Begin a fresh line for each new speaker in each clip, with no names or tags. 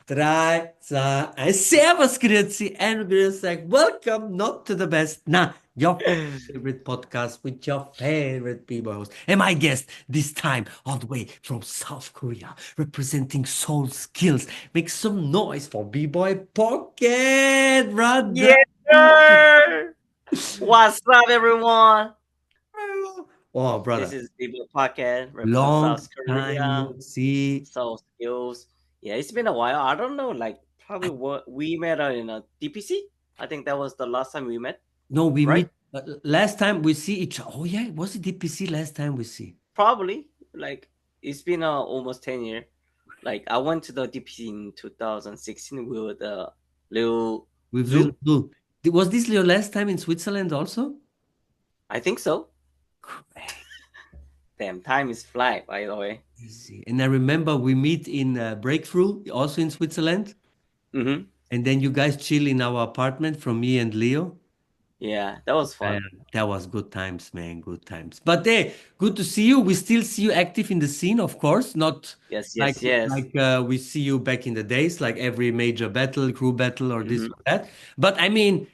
3, 2, 1. Servus, Grüezi, and we're like, welcome not to the best, nah, your favorite podcast with your favorite B-boys. And my guest this time, all the way from South Korea, representing Seoul Skillz. Make some noise for B-Boy Pocket, brother.
Yes, sir. What's up, everyone?
Oh,
This
brother,
is Bboy Pocket, represent
long
South
time
Korea,
no see.
Seoul Skills. Yeah, it's been a while. I don't know, like probably what we met in a DPC. I think that was the last time we met,
No, we
right?
meet last time we see each. Oh yeah, was it DPC last time we see?
Probably. Like it's been almost 10 years. Like I went to the DPC in 2016 with Lil
With Lil
Zoo.
Blue. Was this your last time in Switzerland also?
I think so. Damn, time is fly, by the way.
Crazy. And I remember we meet in Breakthrough, also in Switzerland.
Mm-hmm.
And then you guys chill in our apartment from me and Leo.
Yeah, that was
Yeah,
fun.
that was good times, man. Good times. But hey, good to see you. We still see you active in the scene, of course. Not
Yes,
like
yes, yes.
we see you back in the days, like every major battle, crew battle, or this
Mhm.
or that. But I mean,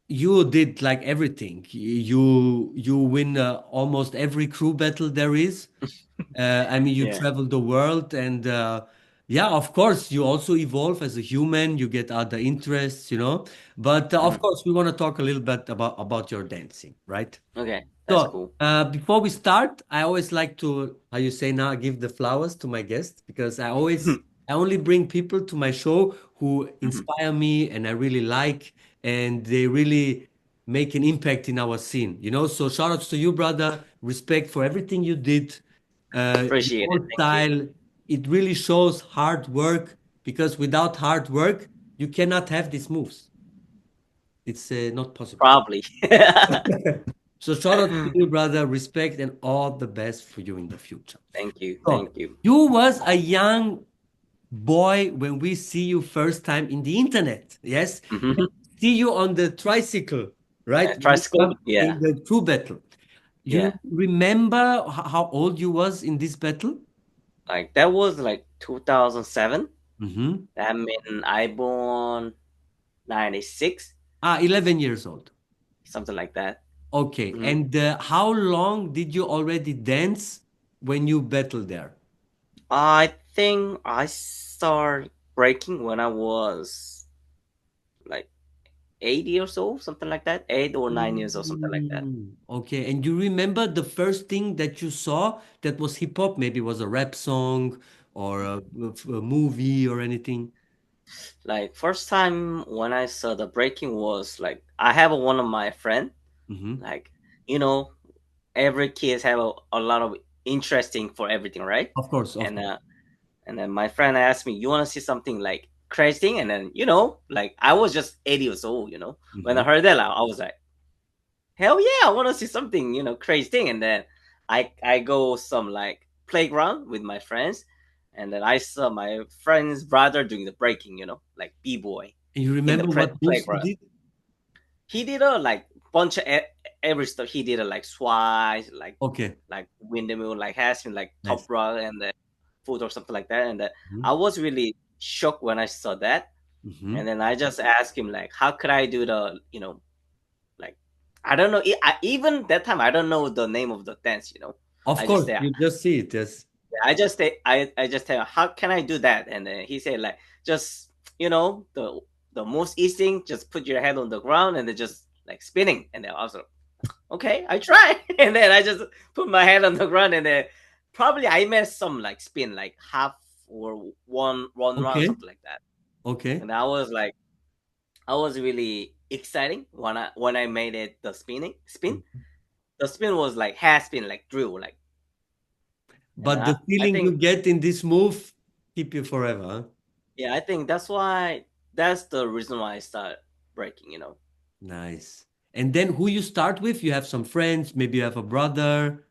you did like everything. You win almost every crew battle there is. I mean, you
Yeah.
travel the world, and yeah, of course, you also evolve as a human. You get other interests, you know. But of
Mhm.
course, we want to talk a little bit about your dancing, right?
Okay, that's
So
cool.
before we start, I always like to, how you say now, give the flowers to my guests because I only bring people to my show who
Mhm.
inspire me and I really like, and they really make an impact in our scene, you know. So shout outs to you, brother. Respect for everything you did. Your
Appreciate it.
own
Thank you.
style, it really shows hard work because without hard work, you cannot have these moves. It's not possible.
Probably.
So shout out to you, brother. Respect and all the best for you in the future.
Thank you.
So
Thank you.
you was a young boy when we see you first time in the internet. Yes,
Mhm.
see you on the tricycle, right? When you
Tricycle?
come
Yeah.
in the true battle. You
Yeah.
remember how old you was in this battle?
Like that was like 2007.
Mm-hmm.
That mean I born 96,
11 years old.
something like that.
Okay,
Mhm.
and how long did you already dance when you battled there?
I think I started breaking when I was like 8 years old, something like that. 8 or 9 years old, something like that.
Okay, and you remember the first thing that you saw that was hip hop? Maybe it was a rap song or a movie or anything.
Like first time when I saw the breaking was like I have one of my friend,
Hmm.
like you know every kids have a lot of interesting for everything, right?
Of course, of
and
course.
uh and then my friend asked me, you want to see something like crazy thing? And then like I was just 80 years old. When I
Hmm.
heard that, like, I was like, hell yeah, I want to see something crazy thing. And then I go some like playground with my friends, and then I saw my friend's brother doing the breaking, like b-boy
And you
in the
remember what moves he
playground.
did?
He did a like bunch of every stuff. He did a like swat,
Okay,
like windmill, like has like
nice.
top rock and the foot or something like that. And
Hmm.
I was really shocked when I saw that. And
Hmm.
then I just asked him like, how could I do the like I don't know. Even that time, I don't know the name of the dance.
Of
I just
course,
say
you just see it. Yes.
I just tell him, how can I do that? And then he said like just the most easy thing, just put your head on the ground and then just like spinning. And then also okay, I try. And then I just put my head on the ground and then probably I made some like spin like half or one round
Okay,
something like that.
okay.
And I was really exciting when I made it the spin.
Mhm.
The spin was like hair spin like drill like. And
But
I
the
I
feeling you
think
get in this move keep you forever, huh?
yeah, I think that's the reason why I started breaking.
Nice. And then who you start with? You have some friends, maybe you have a brother.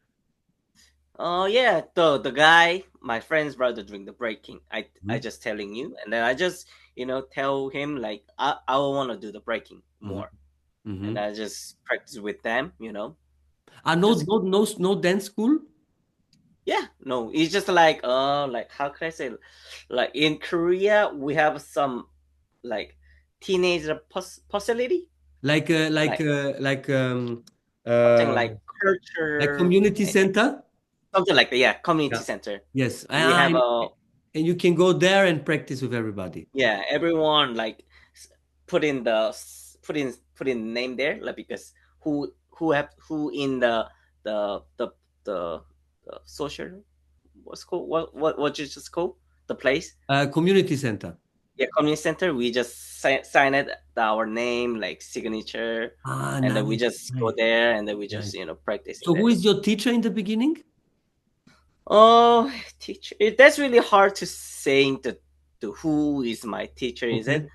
Oh yeah, the guy, my friend's brother doing the breaking. I
Mhm.
just telling you, and then I just tell him like I want to do the breaking
Mhm.
more, and
Mhm.
I just practice with them.
Ah, no,
Just
no, no, no dance school?
Yeah, no, it's just like how can I say, like in Korea we have some like teenager facility, like
like
something
uh like
culture,
community center.
something like that. Yeah, community
Yeah.
center.
Yes,
We have a
and you can go there and practice with everybody.
yeah, everyone like put in the put in name there, like because who in the the the, the social what's called what you just call the place.
Community center.
Yeah, community center. We just sign it our name, like signature,
Ah,
and then we
nice,
just go
nice,
there, and then we just
nice.
practice in
So who
there.
is your teacher in the beginning?
Oh, teacher, that's really hard to say to who is my teacher. Is it?
Okay.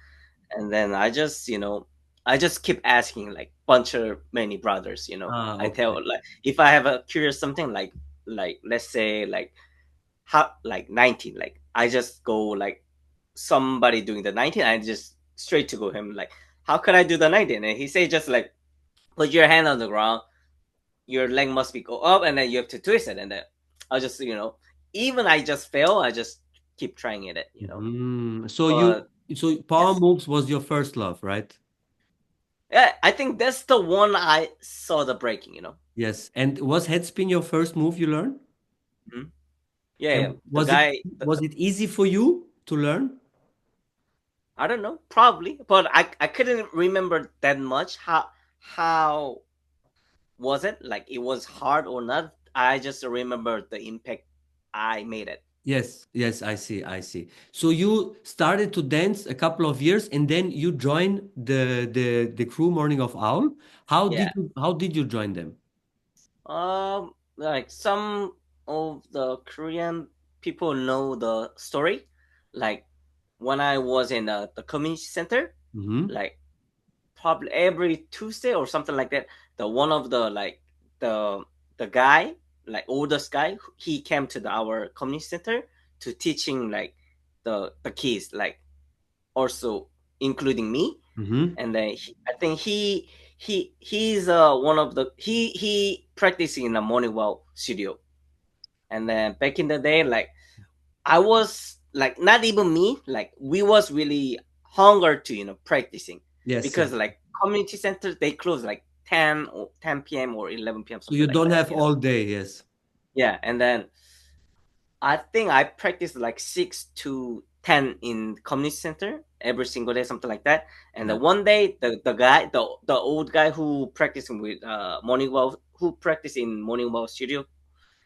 And then I just keep asking like bunch of many brothers.
Ah,
I tell
okay.
like if I have a curious something like let's say like how like 19, like I just go like somebody doing the 19, I just straight to go him like how can I do the 19, and he say just like put your hand on the ground, your leg must be go up, and then you have to twist it, and then I'll just even I just fail, I just keep trying it.
So
But
Power
yes,
Moves was your first love, right?
yeah, I think that's the one I saw the breaking.
Yes. And was headspin your first move you learned?
Mhm. Yeah, yeah,
And
the guy,
was it easy for you to learn?
I don't know, probably, but I couldn't remember that much. How was it? Like it was hard or not? I just remember the impact I made it.
Yes, yes, I see, I see. So you started to dance a couple of years and then you joined the crew Morning of Owl.
Yeah.
How did you join them?
Like some of the Korean people know the story. Like when I was in the community center,
Mm-hmm.
like probably every Tuesday or something like that. The one of the like the the guy, like oldest guy, he came to our community center to teaching like the kids, like also including me.
Mm-hmm.
And then I think he's one of the he practicing in the morning wow studio. And then back in the day, like I was like not even me, like we was really hunger to practicing,
Yes,
because
yes.
like community centers they close like 10 p.m. or 11 p.m.
So
something
you
like
don't
that.
have all day, yes.
Yeah, and then I think I practiced like 6 to 10 in community center every single day, something like that. And
Yeah.
then one day, the guy, the old guy who practicing with morning wow, who practice in morning wow studio,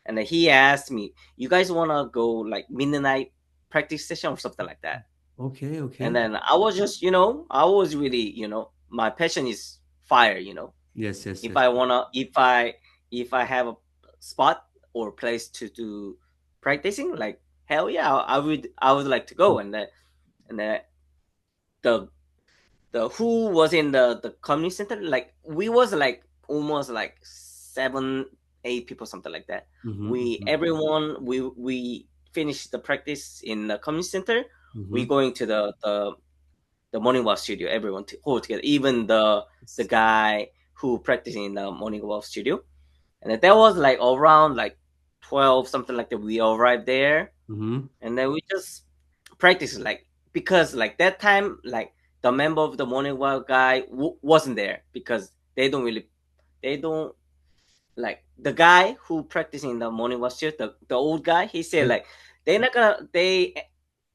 and then he asked me, "You guys wanna go like midnight practice session or something like that?"
Okay,
And
okay.
then I was just, I was really, my passion is fire.
Yes, yes,
If
yes.
I wanna, if I have a spot or place to do practicing, like hell yeah, I would like to go. And then the who was in the community center, like we was like almost like 7 8 people, something like that. We
Mm-hmm.
everyone we finished the practice in the community center. We
Mm-hmm.
going to the morning walk studio, everyone to hold together, even the guy who practicing in the morning walk studio. And then that was like around like 12, something like that. We arrived there,
Mm-hmm.
and then we just practiced, like because like that time, like the member of the morning walk guy wasn't there, because they don't like the guy who practicing in the morning walk shift, the old guy. He said
Yes.
like they're not gonna they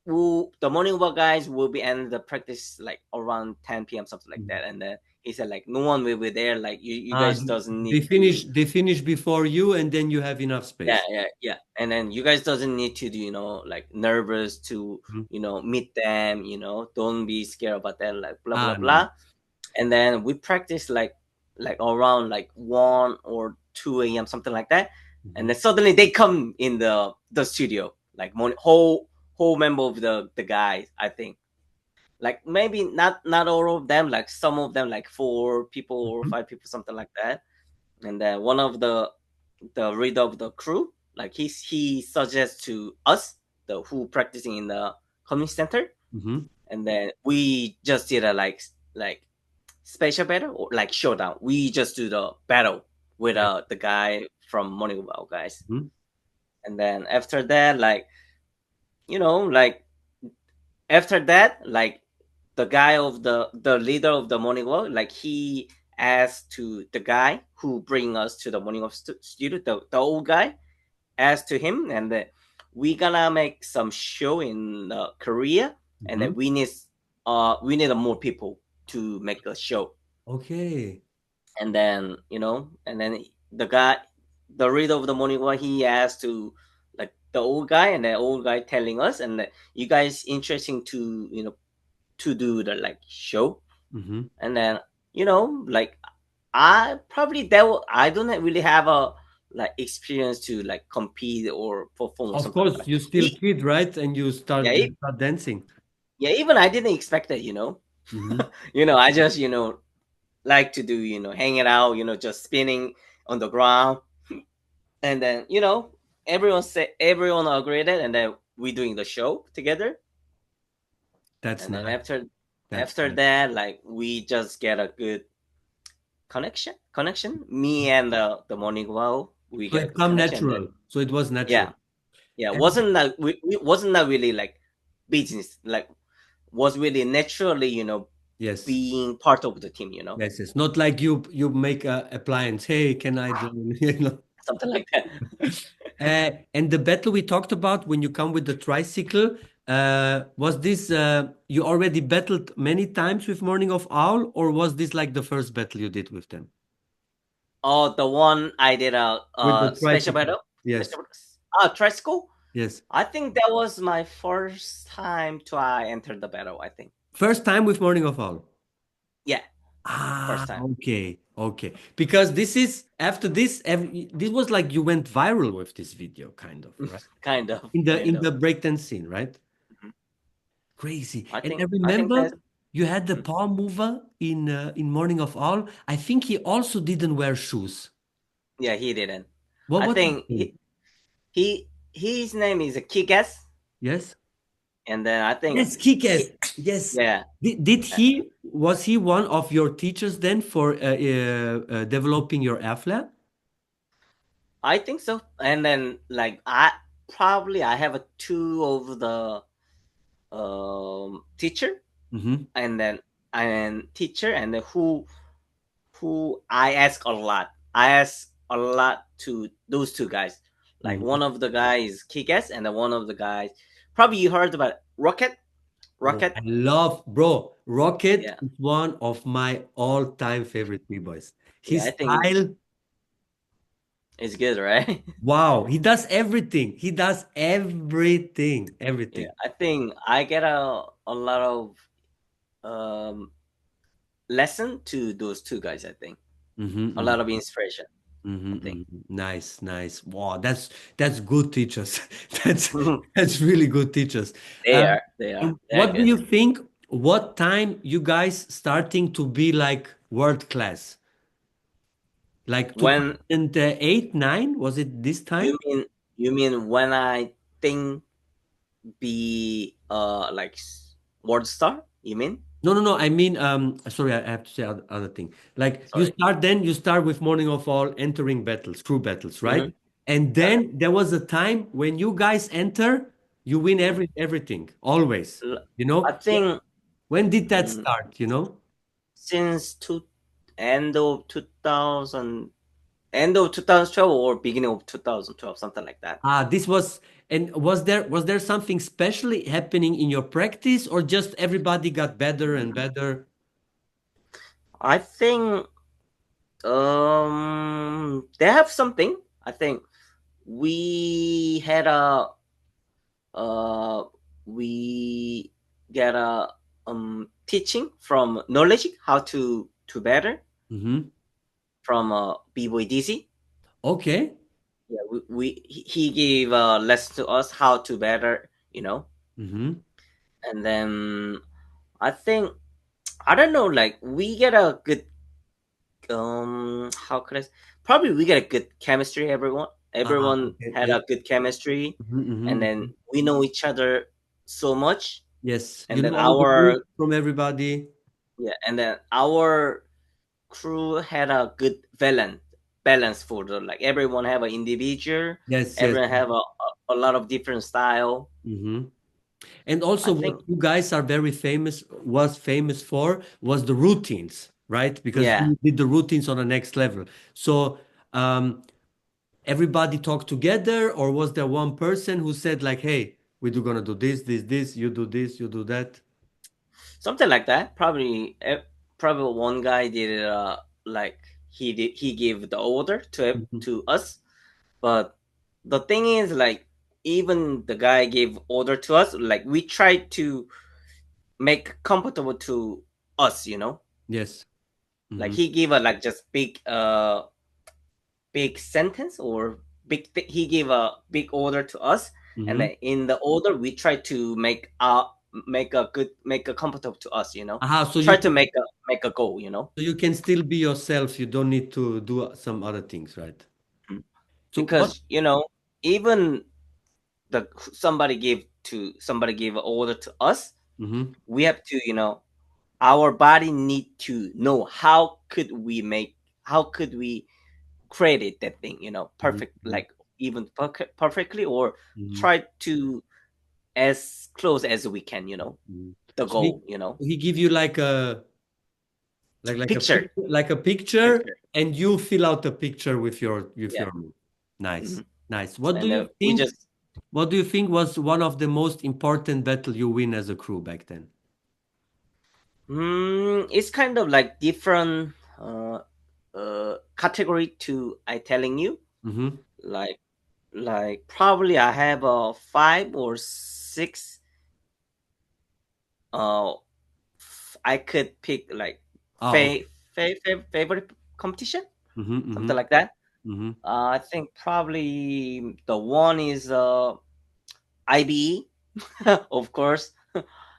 will the morning walk guys will be ending the practice like around 10 p.m., something like that. And then he said like no one will be there, like you
Uh,
guys doesn't need to.
they finish before you and then you have enough
Yeah,
space.
yeah, yeah. And then you guys doesn't need to do, like nervous to,
Mhm.
meet them, don't be scared about that, like blah blah
Ah, no.
blah. And then we practice like around like 1 or 2 a.m., something like that. And
Mhm.
then suddenly they come in the studio, like whole member of the guys, I think. Like maybe not all of them, like some of them, like 4 people or
Mhm.
5 people, something like that. And then one of the leader of the crew, like he suggests to us, the who practicing in the community center.
Mhm.
And then we just did a like special battle or like showdown. We just do the battle with
Yes.
the guy from Morning Wow guys.
Mhm.
And then after that, like, like after that, like the guy of the leader of the morning walk, like he asked to the guy who bring us to the morning walk studio, the old guy, asked to him, and then we gonna make some show in Korea, and
Mm-hmm.
then we need more people to make a show.
Okay.
And then and then the guy, the reader of the morning one, he asked to like the old guy, and the old guy telling us, and that you guys interesting to to do the like show.
Mm-hmm.
And then like I probably I don't really have a like experience to like compete or perform or
Of
something like
course,
that.
you still kid, right? And
Yeah,
you start dancing.
yeah, even I didn't expect it,
Mm-hmm.
I just like to do hanging out, just spinning on the ground. And then everyone agreed it, and then we doing the show together.
That's
And then
nice. That's
after
nice.
that, like we just get a good connection. Me and the morning wow, we
So
get a
it
good
come
connection. And then
natural. So it was natural.
yeah, yeah,
And
wasn't that really like business, like was really naturally
yes,
being part of the team,
yes, yes. Not like you make a appliance. Hey, can I join? You know.
something like that.
And the battle we talked about when you come with the tricycle, was this you already battled many times with Morning of Owl, or was this like the first battle you did with them?
Oh, the one I did a
With the
special
tricycle.
battle,
Yes,
special tricycle.
yes.
I think that was my first time to I enter the battle. I think,
First time with Morning of Owl.
yeah,
Ah,
first time.
okay, okay. Because this is after this, this was like you went viral with this video, kind of, right?
Kind of,
In
kind of.
the breakdance scene, right?
Mhm.
Crazy.
I
And
think
I
I think
remember
that's
you had the
mhm.
power mover in Morning of All. I think he also didn't wear shoes.
Yeah, he didn't.
What
I
was his
think
name?
his name is Kigas,
Yes.
and then I think
Yes, Kikes.
he,
Yes.
yeah,
Did he was he one of your teachers then for developing your airflare?
I think so. And then like I have a two of the teacher,
Mm-hmm.
and then teacher, and then who I ask a lot. I ask a lot to those two guys. Like
Mm-hmm.
one of the guys Kick-Ass, and then one of the guys probably you heard about Rocket.
Oh,
Rocket.
I love, bro. Rocket
Yeah.
is one of my all-time favorite B-boys.
Yeah,
His
I think
style,
it's good, right?
wow. He does everything. He does everything.
Yeah.
Everything.
I think I get a lot of um lesson to those two guys, I think. A
Mm-hmm,
lot of inspiration, I
mm-hmm,
think.
hmm. Nice, nice. Wow, that's good teachers. That's that's really good teachers.
They are. They are.
And
They're
what do
good.
you think? What time you guys starting to be like world class? Like
When
2008, 9? Was it this
you
time?
mean when I think be like world star, you mean?
No, no, no. I mean, sorry, I have to say other thing. Like
Sorry.
you start with Morning of All entering battles, crew battles, right?
Mm-hmm.
And
Okay.
then there was a time when you guys enter, you win
Mhm.
everything, always. You
I
know,
think
when did that
mm,
start? You know?
since end of 2000, end of 2012 or beginning of 2012, something like that.
Ah, this was, and was there something specially happening in your practice, or just everybody got better and better?
I think they have something. I think we had a uh we get a teaching from knowledge how to better
Mm-hmm.
from B-Boy DC.
Okay.
Yeah, he gave a lesson to us how to better,
Mm-hmm.
and then I think I don't know, like we get a good how could probably we get a good chemistry.
Ah,
Everyone
okay.
had
Yes.
a good chemistry,
Mm-hmm,
and
mm-hmm.
then we know each other so much,
Yes. You
and then
know all the moves
our
from everybody.
yeah, and then our crew had a good villain. balance for the like everyone have an individual,
Yes, yes.
everyone have a lot of different style.
Hmm. And
I
also, what
think
you guys are very famous for was the routines, right? Because
yeah.
you did the routines on the next level. So, um, everybody talked together, or was there one person who said like, "Hey, gonna do this, this, this. You do this, you do that."
Something like that. Probably one guy did it. Like he gave the order
Mhm.
to us, but the thing is, like even the guy gave order to us. Like we tried to make comfortable to us.
Yes.
Like
Hmm.
he gave a like just big sentence or he gave a big order to us, and
Hmm.
then in the order we try to make a comfortable to us.
Aha.
Try to make a goal.
So you can still be yourself. You don't need to do some other things, right?
Mm.
So what?
Because even the somebody gave an order to us,
Hmm.
we have to our body need to know how could we create that thing, perfect,
Hmm.
like even perfectly, or
Hmm.
try to as close as we can,
Hmm.
the
So he
goal,
he give you like a
picture
like a picture,
picture.
and you fill out the picture with
Yeah.
your move. Nice,
Mhm.
nice. What do
And
you
we
think?
just
What do you think was one of the most important battle you win as a crew back then?
it's kind of like different category to I telling you,
Mm-hmm.
like probably I have a 5 or 6 uh I could pick like
Oh, okay.
favorite competition,
Mm-hmm.
something
Mm-hmm.
like that.
Mm-hmm.
I think probably the one is IBE, of course,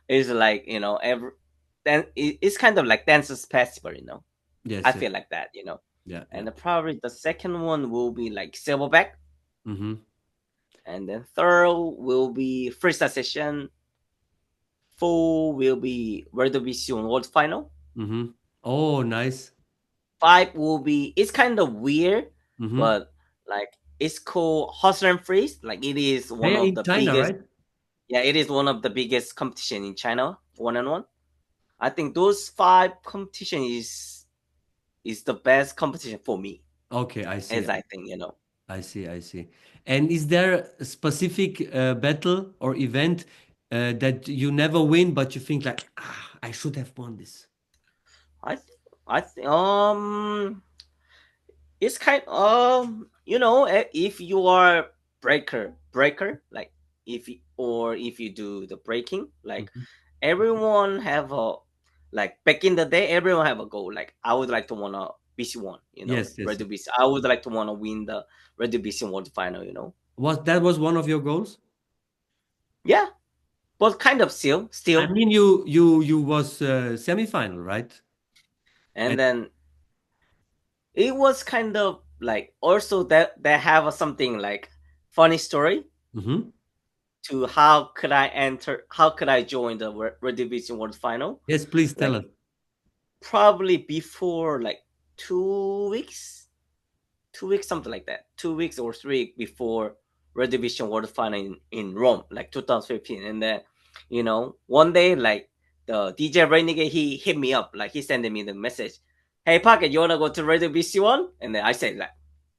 is like every then it's kind of like dances festival. I
Yes, yes.
feel like that.
Yeah, yeah.
And probably the second one will be like Silverback,
Mm-hmm.
and then third will be freestyle session. Four will be World Division World Final.
Mm-hmm. Oh, nice.
Five will be it's kind of weird,
Mm-hmm.
but like it's called Hustler and Freeze. Like it is
Yeah,
one
yeah,
of
in
the
China,
biggest.
right?
Yeah, it is one of the biggest competition in China, one on one. I think those five competition is the best competition for me,
Okay, I see.
as I think.
I see, I see. And is there a specific battle or event that you never win, but you think like, ah, I should have won this?
I th- I th- it's kind if you are breaker, like if you do the breaking, like
Mhm.
everyone have a like back in the day, everyone have a goal. Like I would like to wanna BC1,
Yes, yes,
Red
yes.
BC. I would like to wanna win the Red BC World Final.
Was one of your goals?
Yeah, but kind of
I
still,
mean, you was semi-final, right?
and
And
then it was kind of like also that they have something like funny story
Mhm.
to how could I join the Red Division World Final.
Yes, please tell
Like
us.
probably before like 2 weeks, 2 weeks, something like that. 2 weeks or 3 before Red Division World Final in Rome, like 2015. And then, one day, like the DJ Renegade, he hit me up, like he sent me the message, "Hey, Pocket, you wanna go to Red Division One?" And then I said, like,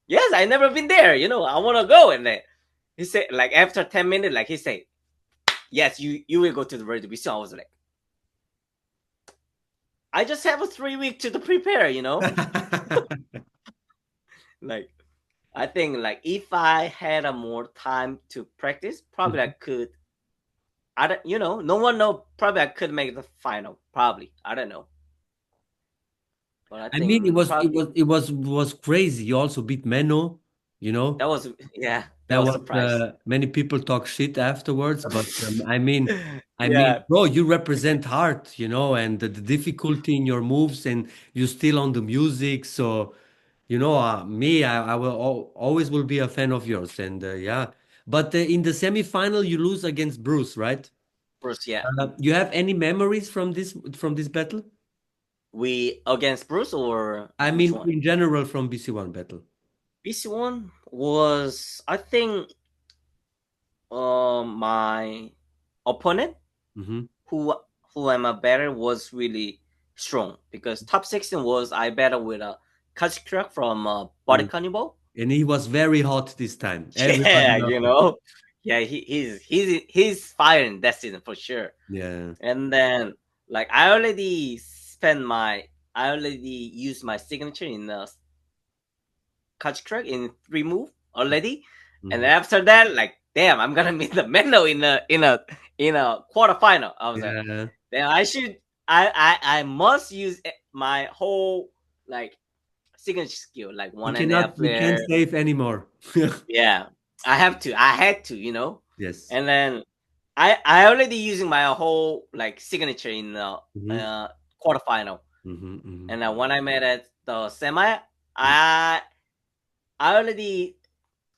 "Yes, I never been there. I wanna go." And then he said, like after 10 minutes, like he said, "Yes, you will go to the Red Division." I was like, I just have a 3 week to prepare. Like I think like if I had a more time to practice, probably I could. I don't, no one know. Probably I could make the final. Probably I don't know, but I
I mean,
think probably
was crazy. You also beat Menno, you know.
that was yeah, that
There
was
was
surprise.
many people talk shit afterwards, but
Yeah,
bro, you represent heart, and the difficulty in your moves, and you still on the music. So, me, I will always will be a fan of yours, and yeah. But in the semifinal, you lose against Bruce, right?
Bruce. Yeah,
You have any memories from this battle?
we against Bruce or
I
which
mean,
one?
in general, from BC1 battle.
BC1 was, I think, my opponent
Mm-hmm.
who who I'm a better was really strong because top 16 was I better with a Kazakh from Body
Mm.
Cannibal.
And he was very hot this time. Everybody
Yeah,
loved him.
yeah, he's firing that season for sure.
Yeah.
And then like I already used my signature in the catch track in 3 move already, and
Mhm.
then after that, like damn, I'm gonna meet the Mendo in a quarterfinal. I was like,
Yeah.
then I must use my whole like signature skill, like
You
one and a
cannot,
half
you can't
flare.
save anymore.
Yeah, I had to,
Yes.
and then I already using my whole like signature in the
Mm-hmm.
quarterfinal,
Mm-hmm. Mm-hmm.
and then when I made it the semi, I I already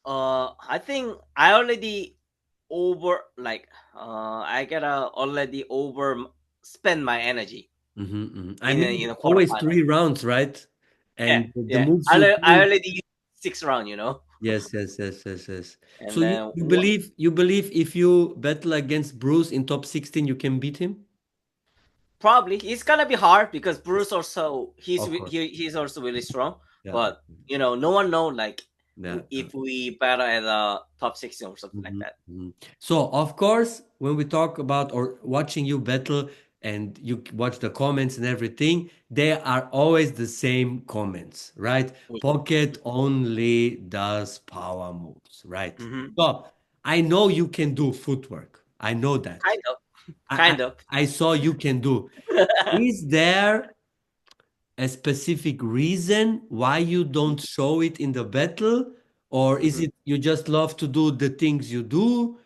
I think I already over like I gotta already over spend my energy
Mm-hmm. Mm-hmm. I mean,
in a
always
quarterfinal.
3 rounds, right?
Yeah,
And the
yeah.
moves you
I
do.
already used 6 round.
Yes, yes, yes, yes, yes.
And
So you,
then
you believe you believe if you battle against Bruce in top 16, you can beat him?
probably it's gonna be hard because
Yes,
Bruce also
of course.
he's also really strong.
Yeah.
But no one know like
Yeah.
if we battle at a top 16 or something like
Mhm,
that.
mhm. So, of course, when we talk about or watching you battle and you watch the comments and everything, they are always the same comments, right? Pocket only does power moves, right?
Mm-hmm.
So, I know you can do footwork. I know that.
Kind of,
I,
kind of.
I saw you can do. Is there a specific reason why you don't show it in the battle? Or is
Mhm.
it you just love to do the things you do?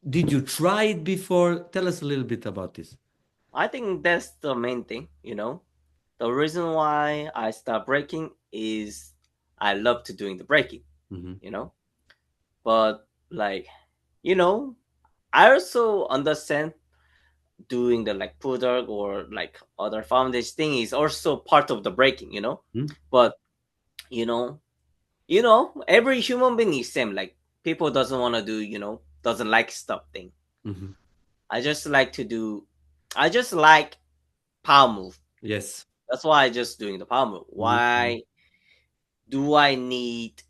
Did you try it before? Tell us a little bit about this.
I think that's the main thing. The reason why I start breaking is I love to doing the breaking,
Hmm.
you know. But like, you know, I also understand doing the like pull or like other foundation thing is also part of the breaking. But you know, every human being is same. Like people doesn't want to do, doesn't like stuff thing.
Hmm.
I just like to do. I just like power move.
Yes.
That's why I just doing the power move.
Mhm.
Why do I need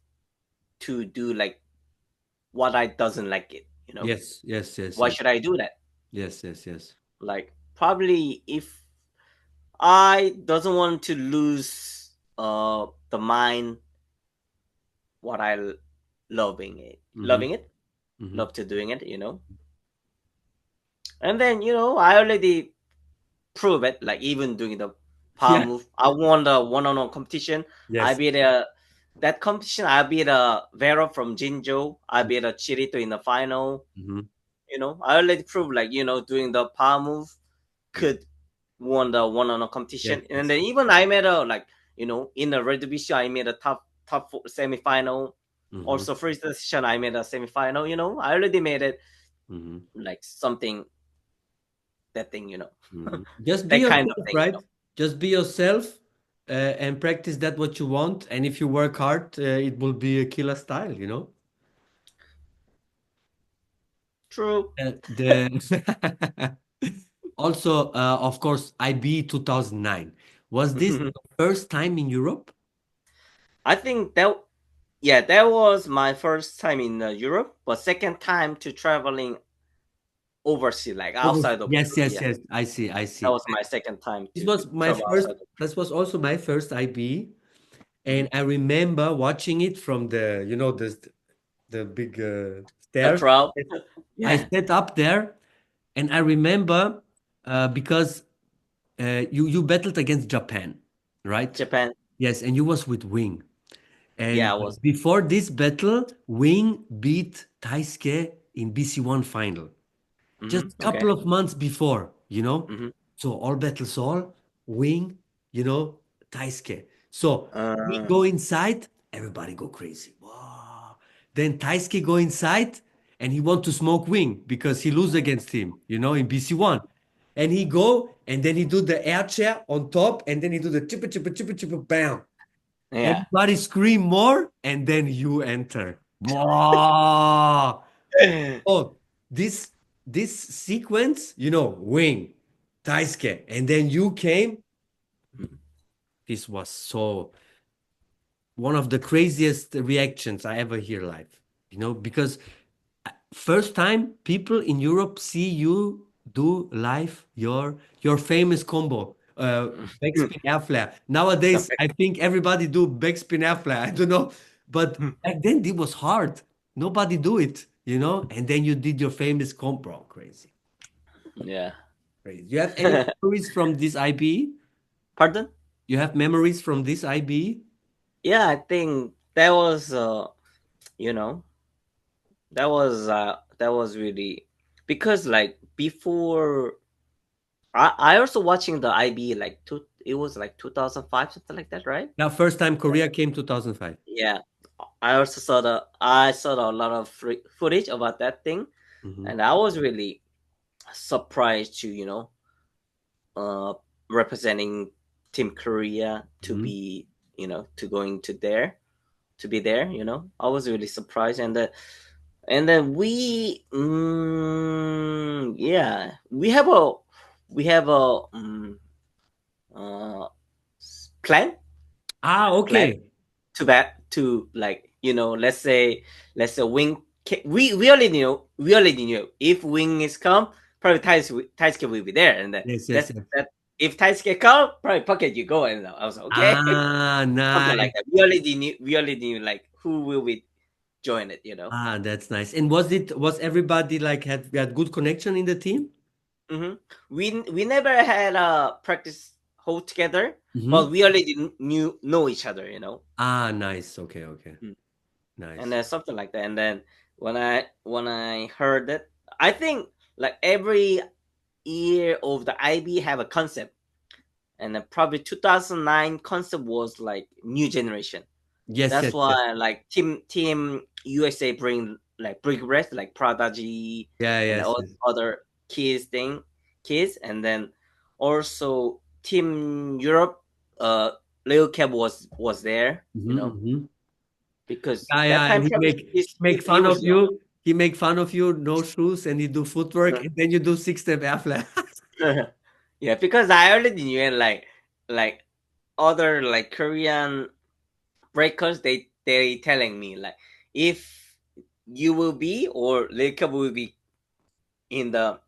to do like what I doesn't like it?
Yes, yes, yes,
Why
yes,
should I do that?
yes, yes, yes.
Like probably if I doesn't want to lose the mind what
Hmm.
loving it,
Hmm.
love to doing it. And then I already prove it. Like even doing the power
Yeah.
move, I won the one-on-one competition. I
Yes.
beat that competition. I beat a Vero from Jinjo. I beat a Chirito in the final.
Hmm.
I already proved like doing the power move could won the one-on-one
Yes.
competition. And
Yes.
then even I made a like in the red division I made a top semi-final.
Hmm.
Also first session I made a semi-final. I already made it
Hmm.
like something that thing.
Hmm. Just be
That kind of
yourself,
thing.
right? Just be yourself, and practice that what you want. And if you work hard, it will be a killer style.
True.
The also, of course, IB 2009. Was this the first time in Europe?
I think that was my first time in Europe, but second time to traveling overseas, like outside of
Yes,
Europe.
yes,
Yeah,
yes. I see, I
that
see.
was my second time
This
to
was my
travel
first,
outside of.
this was also my first IB.
Mhm.
And I remember watching it from the big
The
stairs.
crowd.
I
Yeah,
sat up there and I remember because you battled against Japan, right?
Japan.
Yes, and you was with Wing.
Yeah,
And
I was.
before this battle, Wing beat Taisuke in BC1 final. Just a couple
Okay.
of months before.
hmm
So all battles all, Wing, you know, Taisuke. So we
Uh,
go inside, everybody go crazy. Wow. Then Taisuke go inside and he want to smoke Wing because he lose against him, in BC1. And he go and then he do the air chair on top and then he do the chippa chippa chippa chippa bam.
Yeah.
Everybody scream more, and then you enter. Wow. Oh, this this sequence, Wing, Taisuke, and then you came. This was so one of the craziest reactions I ever hear live. Because first time people in Europe see you do live your famous combo, backspin air flare. Nowadays, I think everybody do backspin air flare. I don't know, but back then it was hard. Nobody do it. And then you did your famous combo. Crazy,
Yeah.
crazy. You have any memories from this IB?
Pardon?
You have memories from this IB?
Yeah, I think that was you know, that was really because like before I also watching the IB like it was like 2005 something like that, right?
Now, first time Korea came 2005.
Yeah. I saw a lot of footage about that thing,
Hmm.
and I was really surprised to uh representing Team Korea to
Hmm.
be to going to there to be there. I was really surprised, and then yeah, we have a uh plan
Ah,
plan
okay.
to that to like let's say Wing we already knew if Wing is come, probably Taisuke will be there, and
Yes, yes,
that's
yes.
that if Taisuke come, probably Pocket you go, and I was like, okay.
Ah,
Something like
nice.
that. We already knew like who will be join it.
Ah, that's nice. And was everybody like had good connection in the team?
hmm we never had a practice hold together,
Hmm.
but we already know each other.
Ah, nice. Okay, okay.
Mm. And
Nice.
then something like that. And then when I heard it, I think like every year of the IB have a concept, and then probably 2009 concept was like new generation.
Yes,
That's
yes, yes.
why like Team USA bring like Breakdance, like Prodigy,
Yeah,
and
yes,
all
yes.
other kids, and then also Team Europe. Leo Cab was there,
Hmm.
because
Yeah,
that
yeah, and
time
he
probably
make make
he
fun of
was young.
you. He make fun of you, no shoes, and he do footwork, and then you do six-step air flare.
Yeah, because I already knew it, like other like Korean breakers, they telling me like if you will be or Leo will be in the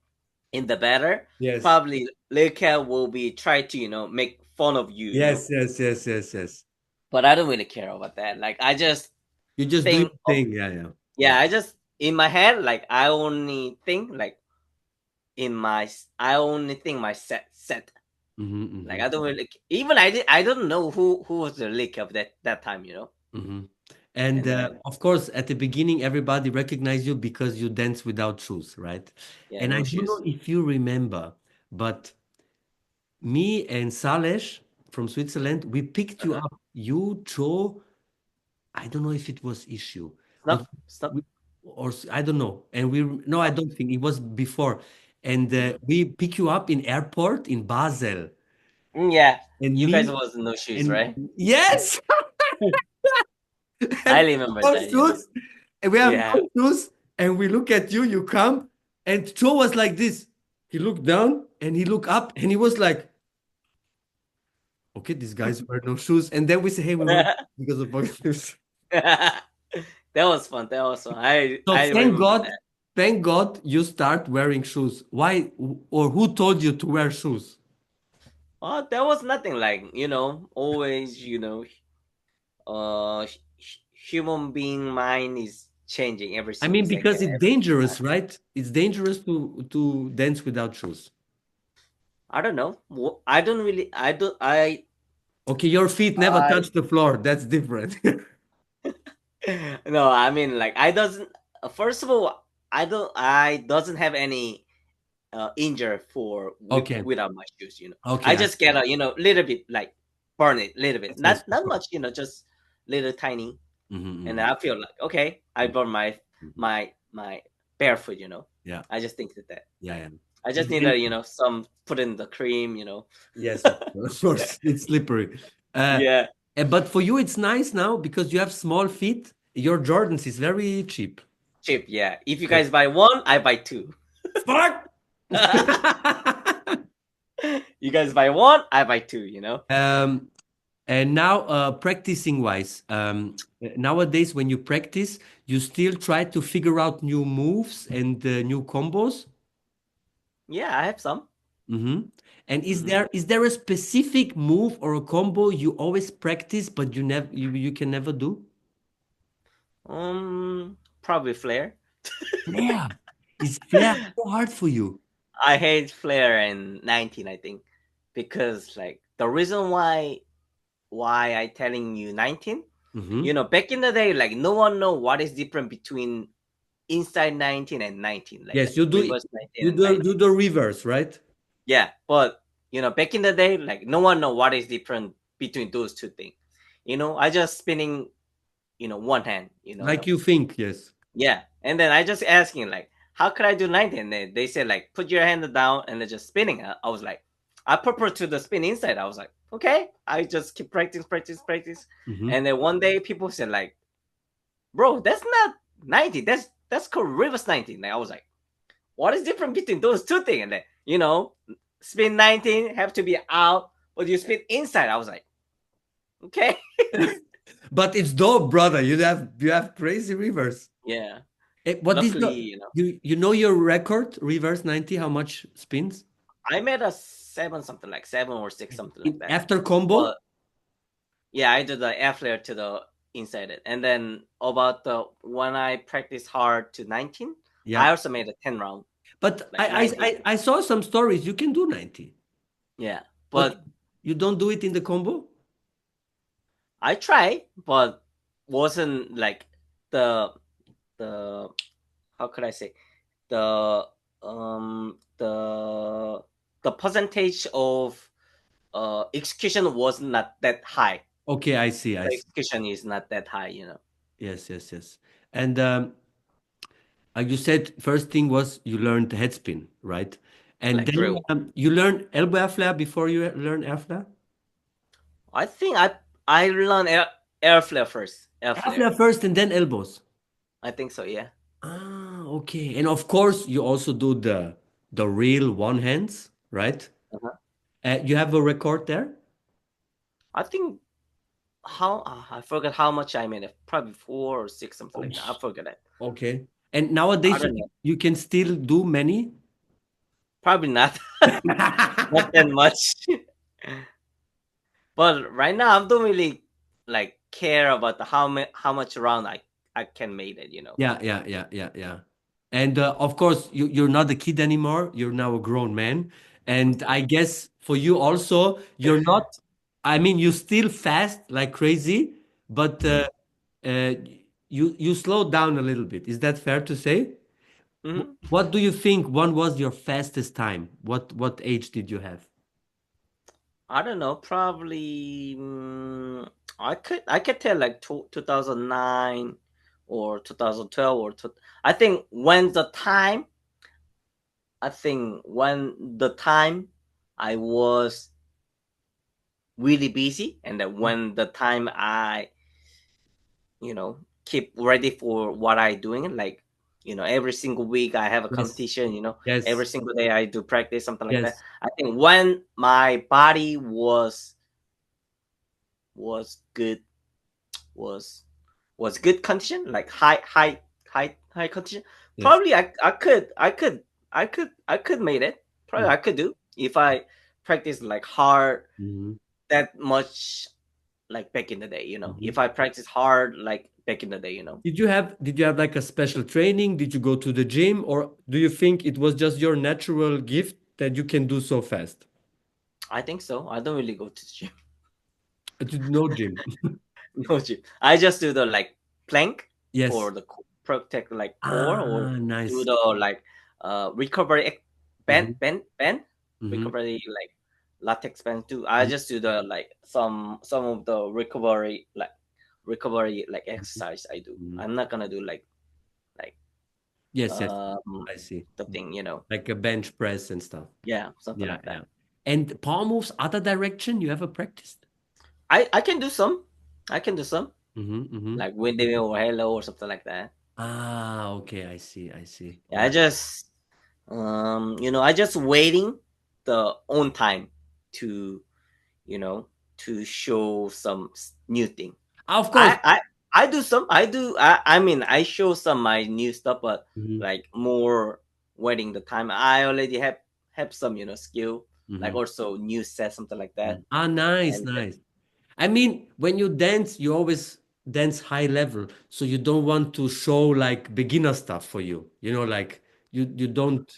batter,
Yes.
probably Leica will be try to make fun of you.
Yes, yes, yes, yes, yes.
But I don't really care about that. Like I just
You just do your
think,
thing. Yeah, yeah.
yeah, I just in my head, like I only think like I only think my set.
Hmm.
Like
Hmm.
I don't really even I don't know who was the Leica of that time.
Hmm. And
And then
of course, at the beginning, everybody recognized you because you dance without shoes, right?
yeah,
And I
no
don't know
shoes.
if you remember, but me and Salesh from Switzerland, we picked you
Uh-huh.
up. You, Joe, I don't know if it was issue, but
Stop.
we, I don't know. And no, I don't think it was before. And
Mm.
we pick you up in airport in Basel.
Yeah,
And
you guys
me
was no shoes,
and
right?
yes,
I
and
remember
no
that.
shoes. And we have
Yeah.
no shoes. And we look at you, you come. And Joe was like this. He looked down and he looked up and he was like, okay, these guys wear no shoes. And then we say, hey, we wear because of pocket shoes.
That was fun. That was fun. I
So
I remember that.
thank God you start wearing shoes. Why or who told you to wear shoes?
Oh, there was nothing like always human being mind is changing every
I
single
mean,
second,
because it's
every single
dangerous,
time.
right? It's dangerous to dance without shoes.
I don't know. I don't really. I don't. I.
Okay, your feet never
I.
touch the floor. That's different.
No, I mean like I doesn't. First of all, I don't. I doesn't have any injury
Okay,
without my shoes.
okay,
I just get a little bit like burn it little bit,
yes, yes, of
not
course.
much. Just little tiny, and
Hmm.
I feel like okay, I burn
Hmm.
my barefoot.
Yeah,
I just think that
yeah, yeah.
I just need
And
some put in the cream.
yes, of course, it's slippery. Uh,
Yeah.
But for you, it's nice now because you have small feet. Your Jordans is very cheap.
Cheap, yeah. If you
Yes.
guys buy one, I buy two.
Smart.
You guys buy one, I buy two.
um, and now, practicing wise, nowadays when you practice, you still try to figure out new moves and new combos.
Yeah, I have some.
Hmm. And is
Hmm.
there a specific move or a combo you always practice but you can never do?
Probably flare.
Yeah, is flair so hard for you?
I hate flare in 19, I think, because like the reason why I telling you 19,
Hmm.
back in the day, like no one know what is different between inside 19 and 19, like
Yes, you do
reverse 19 and
do
19.
the reverse, right?
Yeah, but back in the day, like no one know what is different between those two things. I just spinning, one hand.
Like you think, yes.
Yeah, and then I just asking like, how could I do 19? And then they said like, put your hand down and then just spinning. I was like, I prefer to the spin inside. I was like, okay. I just keep practice, practice, practice,
Hmm.
and then one day people said like, bro, that's not 90. That's called reverse 19. Like, I was like, what is different between those two things? And then spin 19 have to be out, but you spin inside. I was like, okay,
But it's dope, brother. You have crazy reverse.
yeah.
What is
Luckily,
your you know your record reverse 90? How much spins
I made a seven something like 7 or 6 something like that.
after combo?
But yeah, I did the air flare to the inside it, and then about the when I practice hard to 19, I
Yeah,
also made a 10 round
but
like 19.
I saw some stories. You can do 90,
Yeah,
but
but
you don't do it in the combo.
I try, but wasn't like the the how could I say the the percentage of execution was not that high.
Okay, I see. I
The
see.
execution is not that high.
Yes, yes, yes. And you said first thing was you learned head spin, right? And
Like
then
drill.
you learned elbow air flare before you learn air flare?
I think I learned air flare first. Air
Air
flare.
flare first and then elbows.
I think so. Yeah.
Ah, okay. And of course, you also do the real one hands, right?
Uh-huh.
You have a record there?
I think how I forgot how much I made. Probably 4 or 6, something
Oh,
like that. I forgot it.
okay. And
I
nowadays
don't know.
you can still do many?
Probably not. Not that much. But right now, I don't really like care about how much round I can make it.
Yeah, yeah, yeah, yeah, yeah. And of course, you're not a kid anymore. You're now a grown man. And I guess for you also, you're not, I mean, you're still fast like crazy, but uh, you slowed down a little bit. Is that fair to say?
Hmm.
What do you think one was your fastest time? What age did you have?
I don't know. Probably I could tell like 2009 or 2012 I think when the time I was really busy, and then when the time I keep ready for what I doing, like every single week I have a
Yes,
competition,
yes,
every single day I do practice, something like that.
yes,
I think when my body was good, was good condition, like high condition.
yes.
Probably I could made it. Probably
Mm.
I could do if I practice like hard
Mhm,
that much, like back in the day.
mhm.
If I practice hard like back in the day.
Did you have like a special training? Did you go to the gym, or do you think it was just your natural gift that you can do so fast?
I think so. I don't really go to the gym.
No gym.
No gym. I just do the like plank for
Yes.
the protect like core, or
Ah,
do
nice.
the like recovery
Hmm.
band
Hmm.
recovery like latex band too. I just do the like some of the recovery like exercise I do.
Hmm.
I'm not gonna do like
Yes, yes.
um
I see.
the thing.
Like a bench press and stuff.
Yeah, something
Yeah,
like
yeah.
that.
And power moves, other direction, you ever practiced?
I can do some. I can do some
Mm-hmm.
like Windy or Hello or something like that.
Ah, okay, I see, I see.
Yeah, I
Nice.
just I just waiting the own time to you know to show some new thing.
Of course.
I do some. I mean I show some my new stuff, but
Mm-hmm.
like more waiting the time. I already have some skill like
Mm-hmm.
also new set something like that.
Ah, nice,
And
nice. I mean, when you dance, you always dance high level, so you don't want to show like beginner stuff for you. You know, like you don't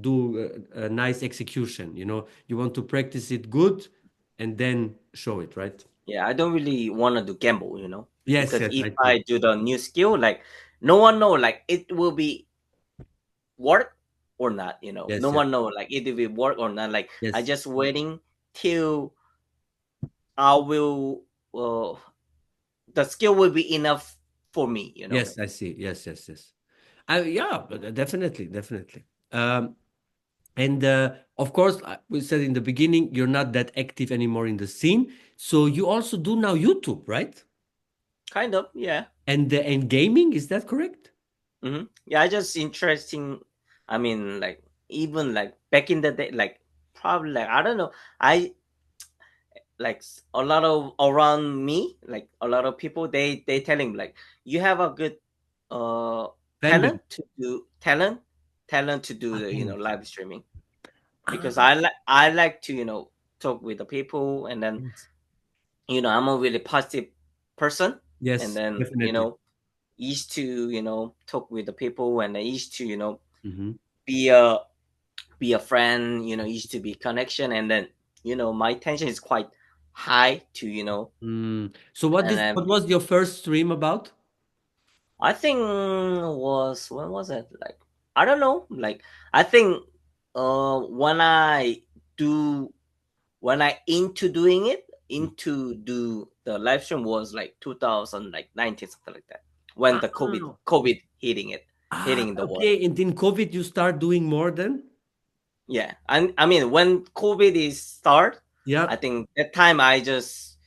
do a nice execution. You know, you want to practice it good and then show it, right?
yeah, I don't really want to do gamble,
Yes,
because
yes,
if
I see.
I do the new skill, like no one know like it will be work or not. No
Yes, yes,
one know like it will work or not. Like I
yes,
just waiting till I will. Uh, the skill will be enough for me.
yes, I see. Yes, yes, yes. Yeah, but definitely, definitely. And of course, we said in the beginning, you're not that active anymore in the scene. So you also do now YouTube, right?
Kind of, yeah.
And gaming, is that correct?
Yeah, I just interesting. I mean, like even like back in the day, like probably like I don't know. I like a lot of around me, like a lot of people, they telling me like you have a good uh
Fan base.
talent to do
Ah,
the
talent.
live streaming, because
Ah,
I like to talk with the people, and then
yes,
I'm a really positive person, and
yes,
then
definitely.
used to talk with the people, and I used to
Hmm.
be a friend, used to be connection, and then my tension is quite high to
So
and then
what was your first stream about?
I think was when was it, like I don't know, like I think when do when I into doing it
Mm.
into do the live stream was like 2000 like 19 something like that, when the covid
Ah,
covid hitting the world.
okay. And in COVID, you start doing more then?
Yeah, and I mean when COVID is start, I
Yeah.
think that time I just